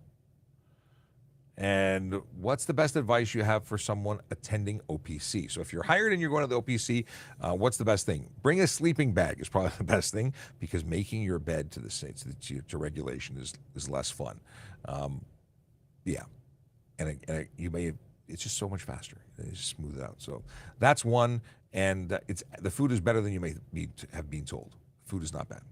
And what's the best advice you have for someone attending OPC? So if you're hired and you're going to the OPC, what's the best thing? Bring a sleeping bag is probably the best thing, because making your bed to regulation is less fun. Yeah, and it's just so much faster. They just smooth it out. So that's one, and the food is better than you may have been told. Food is not bad,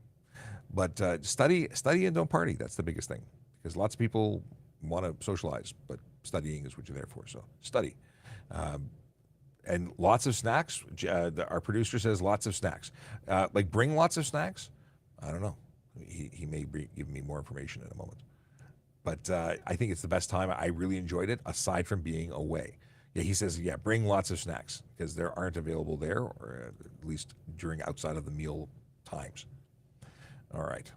but study and don't party. That's the biggest thing, because lots of people want to socialize, but studying is what you're there for. So study, and lots of snacks. Our producer says lots of snacks. Like bring lots of snacks. I don't know. He may give me more information in a moment. But I think it's the best time. I really enjoyed it, aside from being away. Yeah, he says, yeah, bring lots of snacks, because there aren't available there, or at least during outside of the meal times. All right.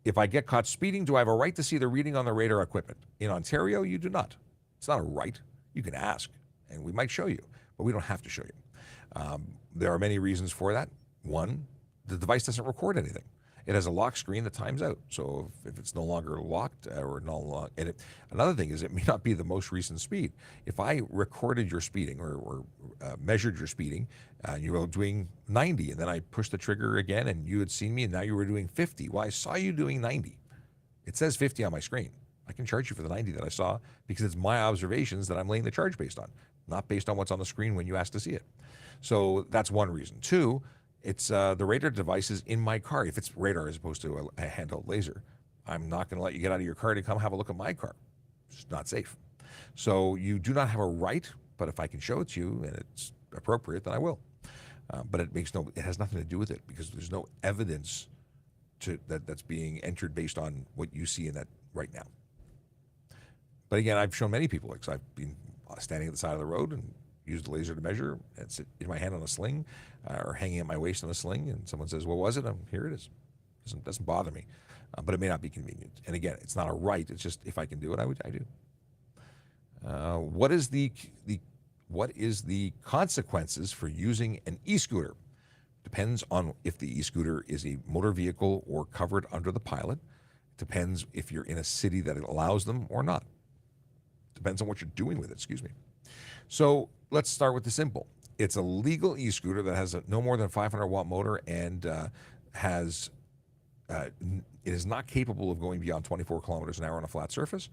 If I get caught speeding, do I have a right to see the reading on the radar equipment? In Ontario, you do not. It's not a right. You can ask, and we might show you, but we don't have to show you. There are many reasons for that. One, the device doesn't record anything. It has a lock screen that times out. So if it's no longer locked or no longer, another thing is it may not be the most recent speed. If I recorded your speeding or measured your speeding, you were doing 90, and then I pushed the trigger again and you had seen me and now you were doing 50. Well, I saw you doing 90. It says 50 on my screen. I can charge you for the 90 that I saw because it's my observations that I'm laying the charge based on, not based on what's on the screen when you ask to see it. So that's one reason. Two, it's the radar device is in my car. If it's radar as opposed to a handheld laser, I'm not going to let you get out of your car to come have a look at my car. It's not safe. So you do not have a right, but if I can show it to you and it's appropriate, then I will. But it has nothing to do with it because there's no evidence that's being entered based on what you see in that right now. But again, I've shown many people, because I've been standing at the side of the road and used the laser to measure, and it's in my hand on a sling or hanging at my waist on a sling, and someone says, what was it? Here it is. Doesn't bother me, but it may not be convenient. And again, it's not a right. It's just if I can do it, I do. What is the consequences for using an e-scooter? Depends on if the e-scooter is a motor vehicle or covered under the pilot. Depends if you're in a city that allows them or not. Depends on what you're doing with it, excuse me. So let's start with the simple. It's a legal e-scooter that has a no more than 500-watt motor and it is not capable of going beyond 24 kilometers an hour on a flat surface.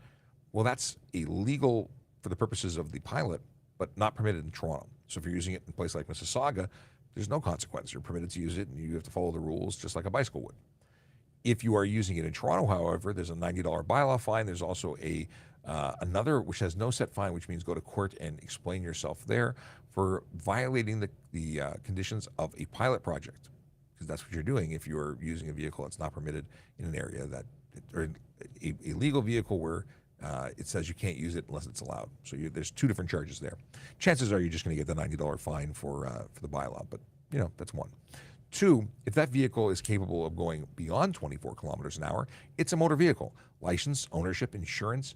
Well, that's illegal for the purposes of the pilot, but not permitted in Toronto. So if you're using it in a place like Mississauga, there's no consequence. You're permitted to use it, and you have to follow the rules just like a bicycle would. If you are using it in Toronto, however, there's a $90 bylaw fine. There's also another which has no set fine, which means go to court and explain yourself there for violating the conditions of a pilot project, because that's what you're doing if you're using a vehicle that's not permitted in an area or a legal vehicle where it says you can't use it unless it's allowed. So there's two different charges there. Chances are you're just going to get the $90 fine for the bylaw, but that's one. Two, if that vehicle is capable of going beyond 24 kilometers an hour, it's a motor vehicle. License, ownership, insurance.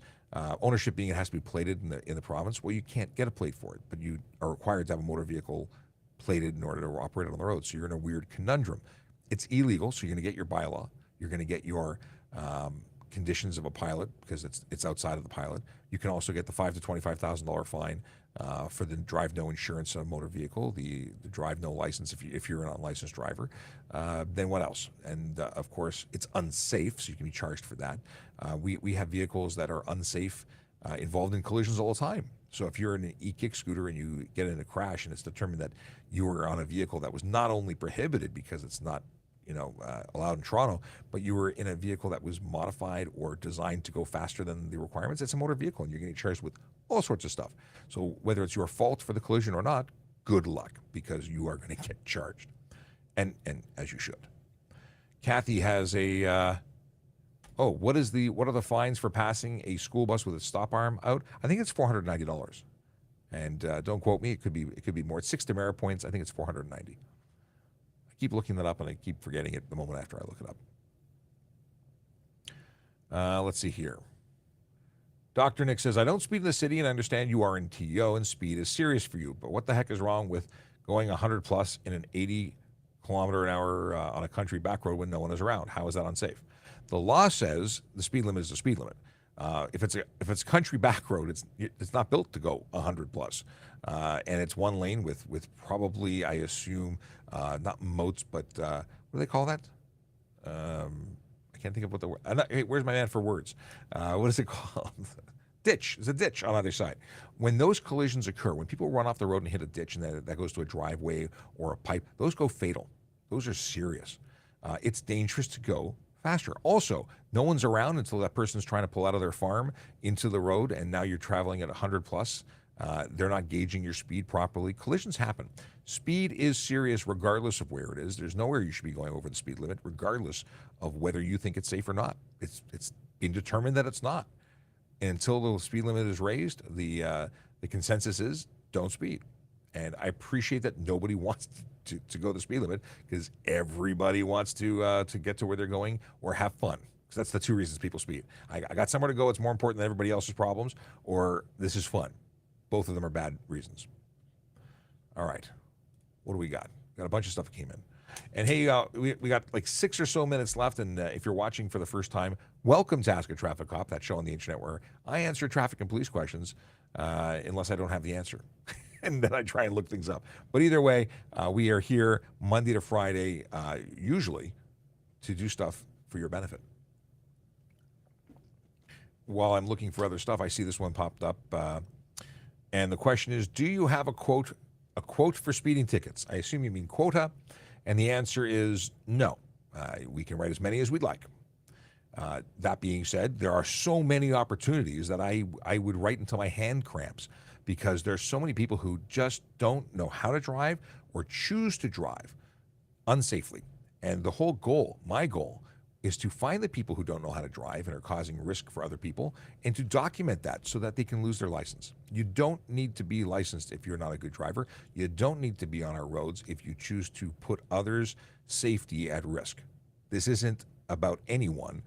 Ownership being it has to be plated in the province. Well, you can't get a plate for it, but you are required to have a motor vehicle plated in order to operate on the road. So you're in a weird conundrum. It's illegal, so you're going to get your bylaw. You're going to get your conditions of a pilot because it's outside of the pilot. You can also get the $5,000 to $25,000 fine for the drive no insurance on a motor vehicle, the drive no license if you're an unlicensed driver. Then what else? And of course, it's unsafe, so you can be charged for that. We have vehicles that are unsafe, involved in collisions all the time. So if you're in an e-kick scooter and you get in a crash and it's determined that you were on a vehicle that was not only prohibited because it's not allowed in Toronto, but you were in a vehicle that was modified or designed to go faster than the requirements, it's a motor vehicle and you're getting charged with all sorts of stuff. So whether it's your fault for the collision or not, good luck, because you are going to get charged. And as you should. Kathy has what are the fines for passing a school bus with a stop arm out? I think it's $490. And don't quote me, it could be more. It's 6 demerit points. I think it's $490. Keep looking that up, and I keep forgetting it the moment after I look it up. Let's see here. Dr. Nick says, I don't speed in the city, and I understand you are in TO, and speed is serious for you. But what the heck is wrong with going 100 plus in an 80 kilometer an hour on a country back road when no one is around? How is that unsafe? The law says the speed limit is the speed limit. If it's a country back road, it's not built to go 100 plus, and it's one lane with probably, I assume, not moats, but what do they call that? I can't think of what the word. Hey, where's my man for words? What is it called? Ditch. There's a ditch on either side. When those collisions occur, when people run off the road and hit a ditch and that goes to a driveway or a pipe, those go fatal. Those are serious. It's dangerous to go faster. Also, no one's around until that person's trying to pull out of their farm into the road, and now you're traveling at 100 plus. They're not gauging your speed properly. Collisions happen. Speed is serious regardless of where it is. There's nowhere you should be going over the speed limit, regardless of whether you think it's safe or not. It's been determined that it's not. And until the speed limit is raised, the consensus is don't speed. And I appreciate that nobody wants to go the speed limit, because everybody wants to get to where they're going or have fun. Because that's the two reasons people speed. I got somewhere to go. It's more important than everybody else's problems, or this is fun. Both of them are bad reasons. All right. What do we got? Got a bunch of stuff that came in. And hey, we got like 6 or so minutes left. And if you're watching for the first time, welcome to Ask a Traffic Cop, that show on the internet where I answer traffic and police questions unless I don't have the answer. And then I try and look things up. But either way, we are here Monday to Friday, usually, to do stuff for your benefit. while I'm looking for other stuff, I see this one popped up, and the question is: do you have a quote for speeding tickets? I assume you mean quota, and the answer is no. We can write as many as we'd like. That being said, there are so many opportunities that I would write until my hand cramps, because there's so many people who just don't know how to drive or choose to drive unsafely. And the whole goal, my goal, is to find the people who don't know how to drive and are causing risk for other people, and to document that so that they can lose their license. You don't need to be licensed if you're not a good driver. You don't need to be on our roads if you choose to put others' safety at risk. This isn't about anyone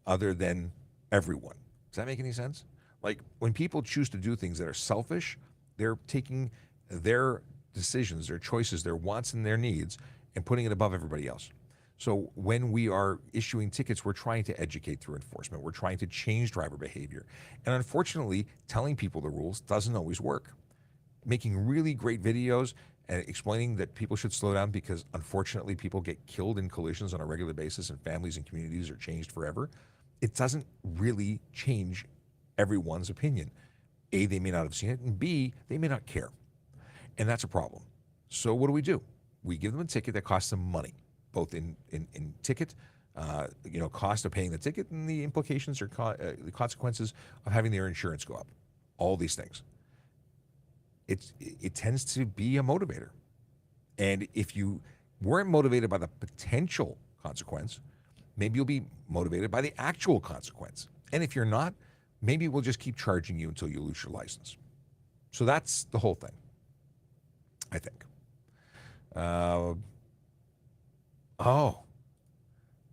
other than everyone. Does that make any sense? Like, when people choose to do things that are selfish, they're taking their decisions, their choices, their wants and their needs, and putting it above everybody else. So when we are issuing tickets, we're trying to educate through enforcement. We're trying to change driver behavior. And unfortunately, telling people the rules doesn't always work. Making really great videos and explaining that people should slow down because unfortunately people get killed in collisions on a regular basis and families and communities are changed forever, it doesn't really change everyone's opinion. A, they may not have seen it, and B, they may not care. And that's a problem. So what do? We give them a ticket that costs them money, both in ticket, cost of paying the ticket, and the implications or the consequences of having their insurance go up. All these things. It tends to be a motivator. And if you weren't motivated by the potential consequence, maybe you'll be motivated by the actual consequence. And if you're not, maybe we'll just keep charging you until you lose your license. So that's the whole thing, I think.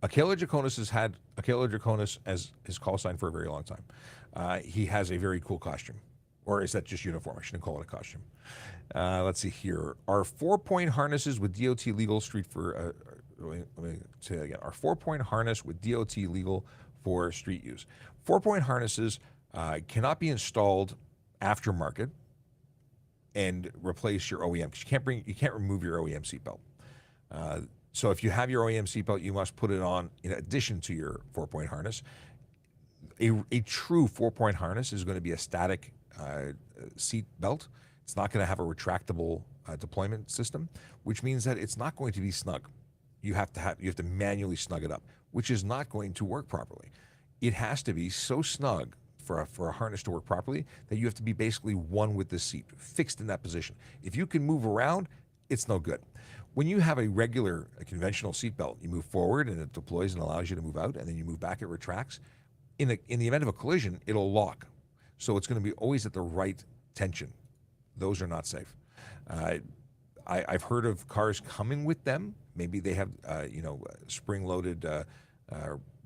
Akela Draconis has had Akela Draconis as his call sign for a very long time. He has a very cool costume. Or is that just uniform? I shouldn't call it a costume. Let's see here. Are 4-point harnesses with DOT legal street for, let me say that again. Are 4-point harness with DOT legal for street use? 4-point harnesses cannot be installed aftermarket and replace your OEM, because you can't remove your OEM seatbelt. So if you have your OEM seatbelt, you must put it on in addition to your 4-point harness. A true 4-point harness is going to be a static seat belt. It's not going to have a retractable deployment system, which means that it's not going to be snug. You have to manually snug it up, which is not going to work properly. It has to be so snug for a harness to work properly that you have to be basically one with the seat, fixed in that position. If you can move around, it's no good. When you have a conventional seat belt, you move forward and it deploys and allows you to move out, and then you move back, it retracts. In the event of a collision, it'll lock. So it's going to be always at the right tension. Those are not safe. I've heard of cars coming with them. Maybe they have, spring-loaded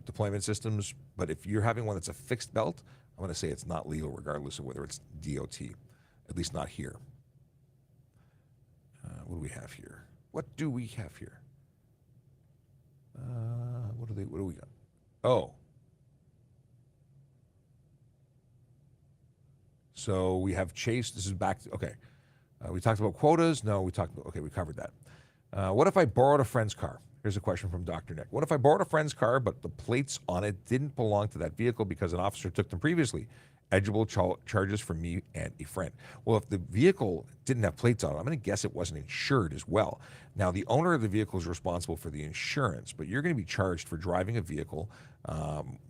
deployment systems. But if you're having one that's a fixed belt, I'm going to say it's not legal, regardless of whether it's DOT. At least not here. What do we have here? What do we have here? What do we got? Oh. So we have Chase. This is back to, okay. We talked about quotas. No, we covered that. What if I borrowed a friend's car? Here's a question from Dr. Nick. What if I borrowed a friend's car, but the plates on it didn't belong to that vehicle because an officer took them previously? Eligible charges for me and a friend. Well, if the vehicle didn't have plates on it, I'm going to guess it wasn't insured as well. Now, the owner of the vehicle is responsible for the insurance, but you're going to be charged for driving a vehicle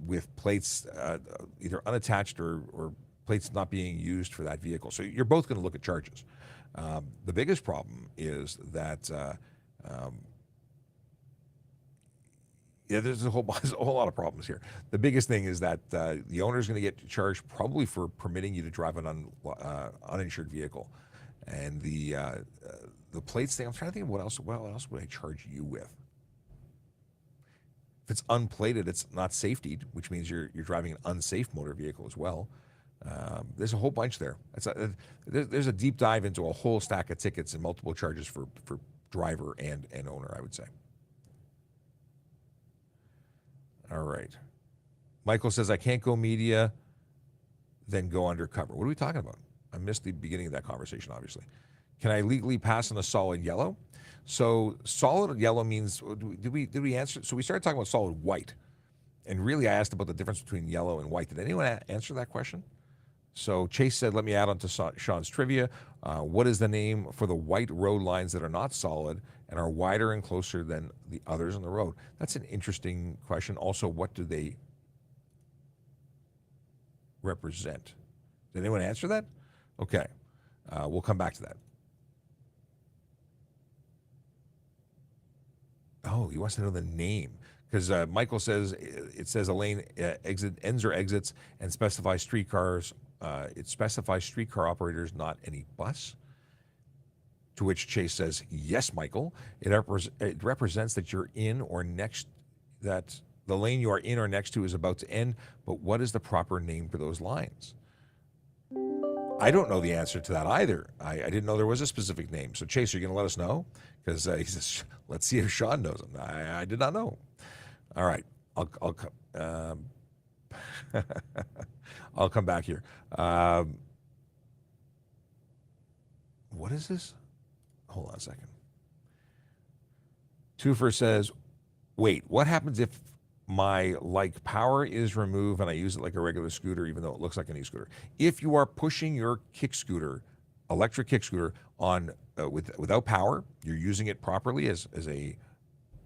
with plates either unattached or plates not being used for that vehicle. So you're both going to look at charges. The biggest problem is that there's a whole lot of problems here. The biggest thing is that the owner is going to get charged probably for permitting you to drive an uninsured vehicle, and the plates thing. I'm trying to think of what else would I charge you with? If it's unplated, it's not safetied, which means you're driving an unsafe motor vehicle as well. There's a whole bunch there. There's a deep dive into a whole stack of tickets and multiple charges for driver and owner, I would say. All right. Michael says, I can't go media, then go undercover. What are we talking about? I missed the beginning of that conversation, obviously. Can I legally pass on a solid yellow? So solid yellow means, did we answer? So we started talking about solid white. And really, I asked about the difference between yellow and white. Did anyone answer that question? So Chase said, let me add on to Sean's trivia. What is the name for the white road lines that are not solid and are wider and closer than the others on the road? That's an interesting question. Also, what do they represent? Did anyone answer that? Okay. We'll come back to that. Oh, he wants to know the name. Because Michael says it says a lane ends or exits and specifies streetcars. It specifies streetcar operators, not any bus. To which Chase says, yes, Michael. It represents that you're in or next, that the lane you are in or next to is about to end. But what is the proper name for those lines? I don't know the answer to that either. I didn't know there was a specific name. So Chase, are you going to let us know? Because he says, let's see if Sean knows them. I did not know. All right, I'll I'll come back here. What is this? Hold on a second. Twofer says, wait, what happens if my power is removed and I use it like a regular scooter, even though it looks like an e-scooter? If you are pushing your kick scooter, electric kick scooter, on without power, you're using it properly as a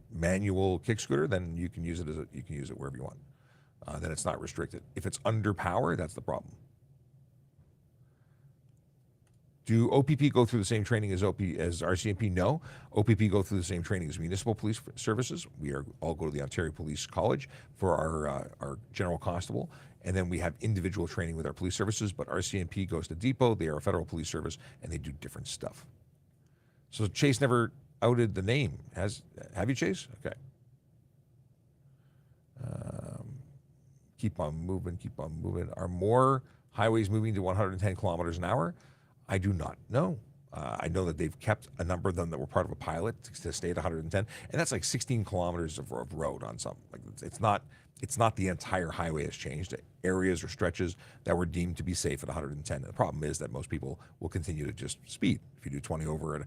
manual kick scooter, then you can use it wherever you want. Then it's not restricted. If it's under power, that's the problem. Do OPP go through the same training as RCMP? No. OPP go through the same training as municipal police services. We all go to the Ontario Police College for our general constable, and then we have individual training with our police services. But RCMP goes to Depot. They are a federal police service, and they do different stuff. So Chase never outed the name. Have you, Chase? Okay. Keep on moving. Are more highways moving to 110 kilometers an hour? I do not know. I know that they've kept a number of them that were part of a pilot to stay at 110, and that's like 16 kilometers of road on some. Like it's not the entire highway has changed. Areas or stretches that were deemed to be safe at 110. And the problem is that most people will continue to just speed. If you do 20 over at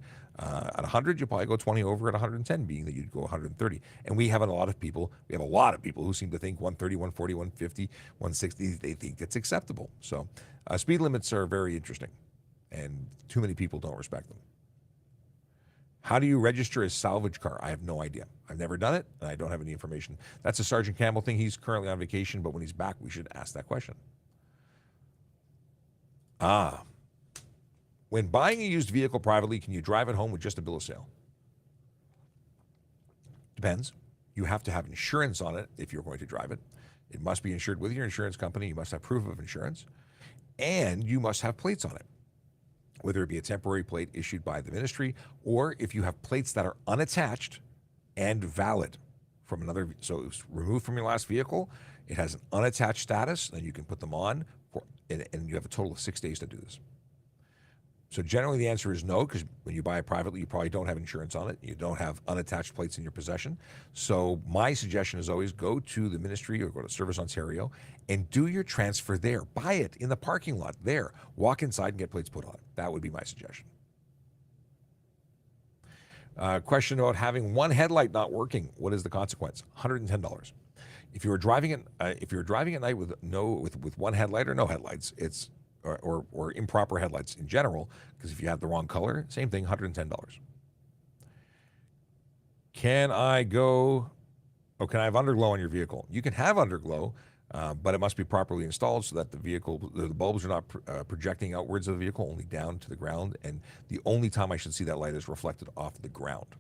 100, you'll probably go 20 over at 110, being that you'd go 130. And we have a lot of people who seem to think 130, 140, 150, 160, they think it's acceptable. So speed limits are very interesting, and too many people don't respect them. How do you register a salvage car? I have no idea. I've never done it, and I don't have any information. That's a Sergeant Campbell thing. He's currently on vacation, but when he's back, we should ask that question. When buying a used vehicle privately, can you drive it home with just a bill of sale? Depends. You have to have insurance on it if you're going to drive it. It must be insured with your insurance company. You must have proof of insurance, and you must have plates on it, whether it be a temporary plate issued by the ministry, or if you have plates that are unattached and valid from another, so it's removed from your last vehicle, it has an unattached status, then you can put them on, and you have a total of 6 days to do this. So generally the answer is no, because when you buy it privately, you probably don't have insurance on it. You don't have unattached plates in your possession. So my suggestion is always go to the ministry or go to Service Ontario and do your transfer there. Buy it in the parking lot there. Walk inside and get plates put on it. That would be my suggestion. Question about having one headlight not working. What is the consequence? $110. If you're driving at night with one headlight or no headlights, it's or improper headlights in general, because if you have the wrong color, same thing, $110. Can I have underglow on your vehicle? You can have underglow, but it must be properly installed so that the bulbs are not projecting outwards of the vehicle, only down to the ground, and the only time I should see that light is reflected off the ground.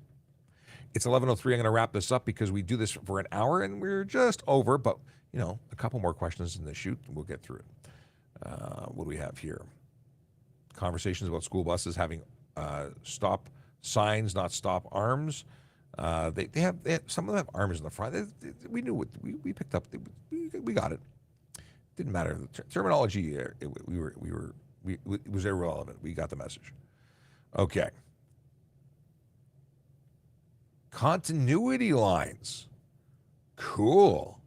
It's 11:03. I'm going to wrap this up because we do this for an hour and we're just over, but a couple more questions in the shoot and we'll get through it. What do we have here? Conversations about school buses having stop signs, not stop arms. They have some of them have arms in the front. We knew what we picked up. We got it. Didn't matter. The terminology. It was irrelevant. We got the message. Okay. Continuity lines. Cool.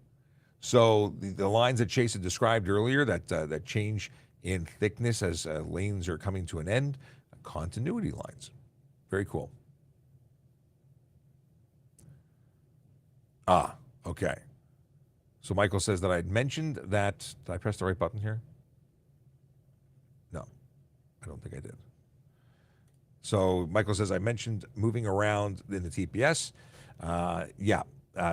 So the lines that Chase had described earlier that change in thickness as lanes are coming to an end, continuity lines. Very cool. Okay. So Michael says that I'd mentioned that. Did I press the right button here? No, I don't think I did. So Michael says I mentioned moving around in the TPS.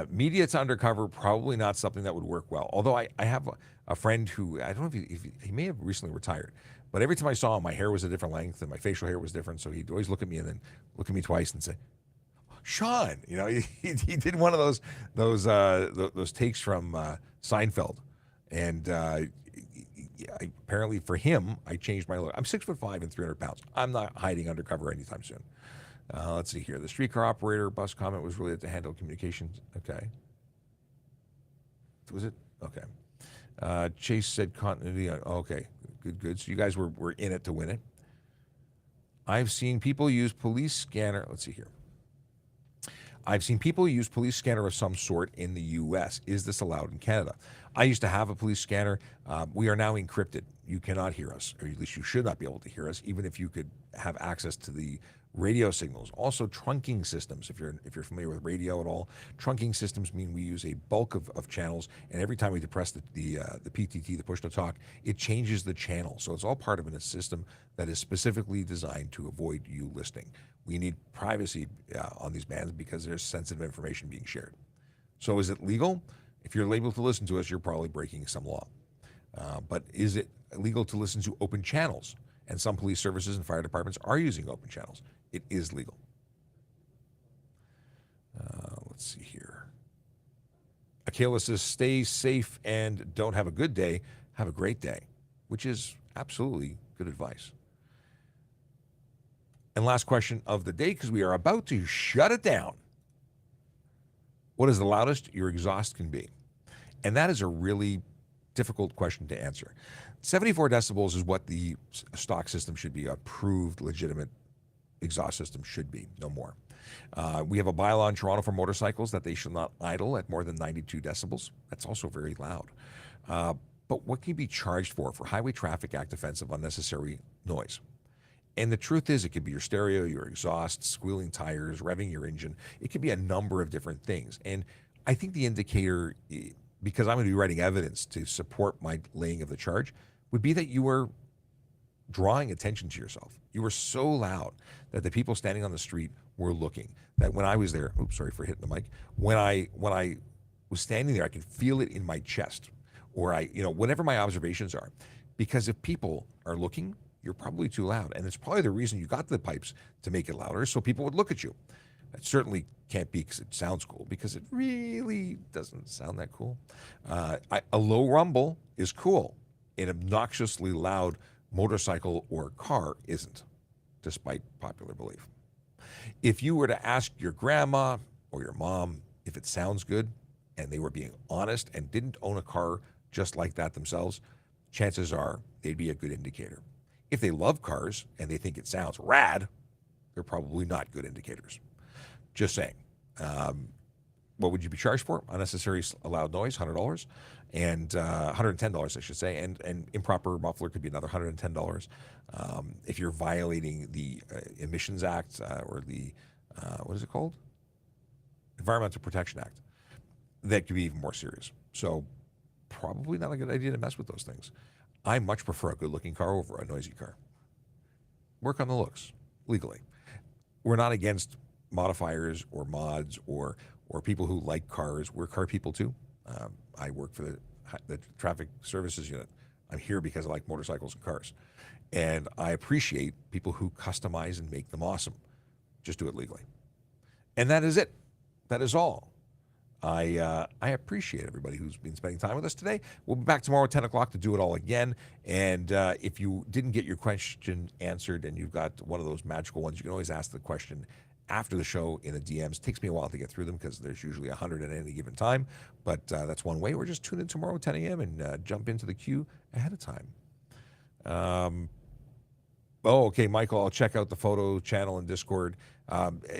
Media to undercover, probably not something that would work well. Although I have a friend who, I don't know if he may have recently retired, but every time I saw him, my hair was a different length and my facial hair was different. So he'd always look at me and then look at me twice and say, Sean, he did one of those takes from Seinfeld. And apparently for him, I changed my look. I'm 6'5" and 300 pounds. I'm not hiding undercover anytime soon. Let's see here. The streetcar operator bus comment was related to handle communications. Okay. Was it? Okay. Chase said continuity. Okay. Good. So you guys were in it to win it. I've seen people use police scanner. Let's see here. I've seen people use police scanner of some sort in the U.S. Is this allowed in Canada? I used to have a police scanner. We are now encrypted. You cannot hear us, or at least you should not be able to hear us, even if you could have access to the radio signals. Also, trunking systems. If you're familiar with radio at all, trunking systems mean we use a bulk of channels, and every time we depress the PTT, the push to talk, it changes the channel. So it's all part of a system that is specifically designed to avoid you listening. We need privacy on these bands because there's sensitive information being shared. So is it legal? If you're able to listen to us, you're probably breaking some law. But is it legal to listen to open channels? And some police services and fire departments are using open channels. It is legal. Let's see here. Akela says, stay safe and don't have a good day. Have a great day, which is absolutely good advice. And last question of the day, because we are about to shut it down. What is the loudest your exhaust can be? And that is a really difficult question to answer. 74 decibels is what the stock system should be. Approved, legitimate exhaust system should be, no more. We have a bylaw in Toronto for motorcycles that they should not idle at more than 92 decibels. That's also very loud. But what can you be charged for Highway Traffic Act offense of unnecessary noise? And the truth is, it could be your stereo, your exhaust, squealing tires, revving your engine. It could be a number of different things. And I think the indicator, because I'm going to be writing evidence to support my laying of the charge, would be that you were drawing attention to yourself. You were so loud that the people standing on the street were looking. That when I was there, oops, sorry for hitting the mic. When I was standing there, I could feel it in my chest, or whatever my observations are. Because if people are looking, you're probably too loud. And it's probably the reason you got the pipes to make it louder, so people would look at you. It certainly can't be because it sounds cool, because it really doesn't sound that cool. A low rumble is cool. An obnoxiously loud motorcycle or car isn't, despite popular belief. If you were to ask your grandma or your mom if it sounds good, and they were being honest and didn't own a car just like that themselves, chances are they'd be a good indicator. If they love cars and they think it sounds rad, they're probably not good indicators. Just saying. What would you be charged for? Unnecessary loud noise, $100, and $110, I should say, and improper muffler could be another $110. If you're violating the Emissions Act or the, what is it called? Environmental Protection Act, that could be even more serious. So probably not a good idea to mess with those things. I much prefer a good-looking car over a noisy car. Work on the looks, legally. We're not against modifiers or mods or people who like cars. We're car people too. I work for the traffic services unit. I'm here because I like motorcycles and cars. And I appreciate people who customize and make them awesome. Just do it legally. And that is it. That is all. I appreciate everybody who's been spending time with us today. We'll be back tomorrow at 10 o'clock to do it all again. And if you didn't get your question answered and you've got one of those magical ones, you can always ask the question after the show in the DMs. It takes me a while to get through them because there's usually 100 at any given time. But that's one way. Or just tune in tomorrow at 10 a.m. and jump into the queue ahead of time. Okay, Michael, I'll check out the photo channel in Discord.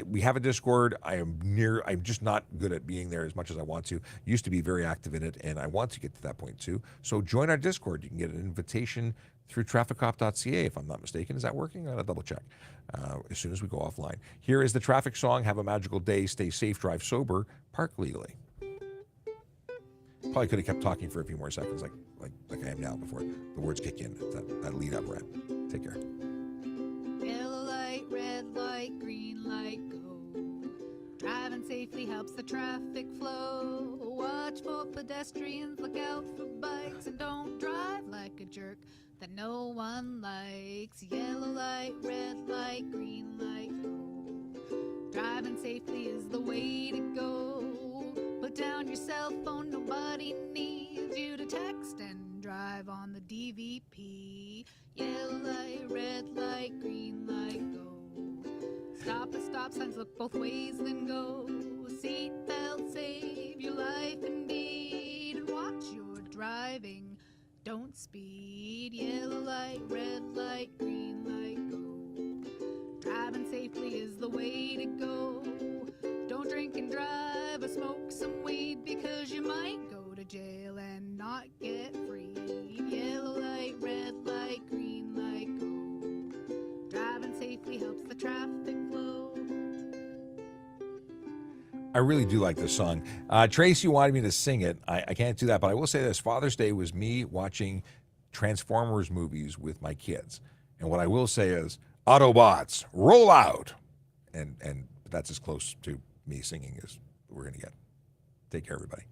We have a Discord. I'm just not good at being there as much as I want to. Used to be very active in it, and I want to get to that point too. So join our Discord. You can get an invitation through trafficcop.ca, if I'm not mistaken. Is that working? I'll double check as soon as we go offline. Here is the traffic song. Have a magical day. Stay safe, drive sober, park legally. Probably could have kept talking for a few more seconds, like I am now before the words kick in. That lead up rap. Take care. Yellow light, red light, green light, go. Driving safely helps the traffic flow. Watch for pedestrians, look out for bikes, and don't drive like a jerk that no one likes. Yellow light, red light, green light, go. Driving safely is the way to go. Put down your cell phone, nobody needs you to text and drive on the DVP. Yellow light, red light, green light, go. Stop at stop signs, look both ways, then go. Seatbelt, save your life indeed. And watch your driving, don't speed. Yellow light, red light, green light, go. Driving safely is the way to go. Don't drink and drive or smoke some weed, because you might go to jail and not get free. Yellow light, red light, green light, go. Driving safely helps the traffic flow. I really do like this song. Tracy wanted me to sing it. I can't do that, but I will say this. Father's Day was me watching Transformers movies with my kids. And what I will say is, Autobots, roll out! And that's as close to me singing as we're going to get. Take care, everybody.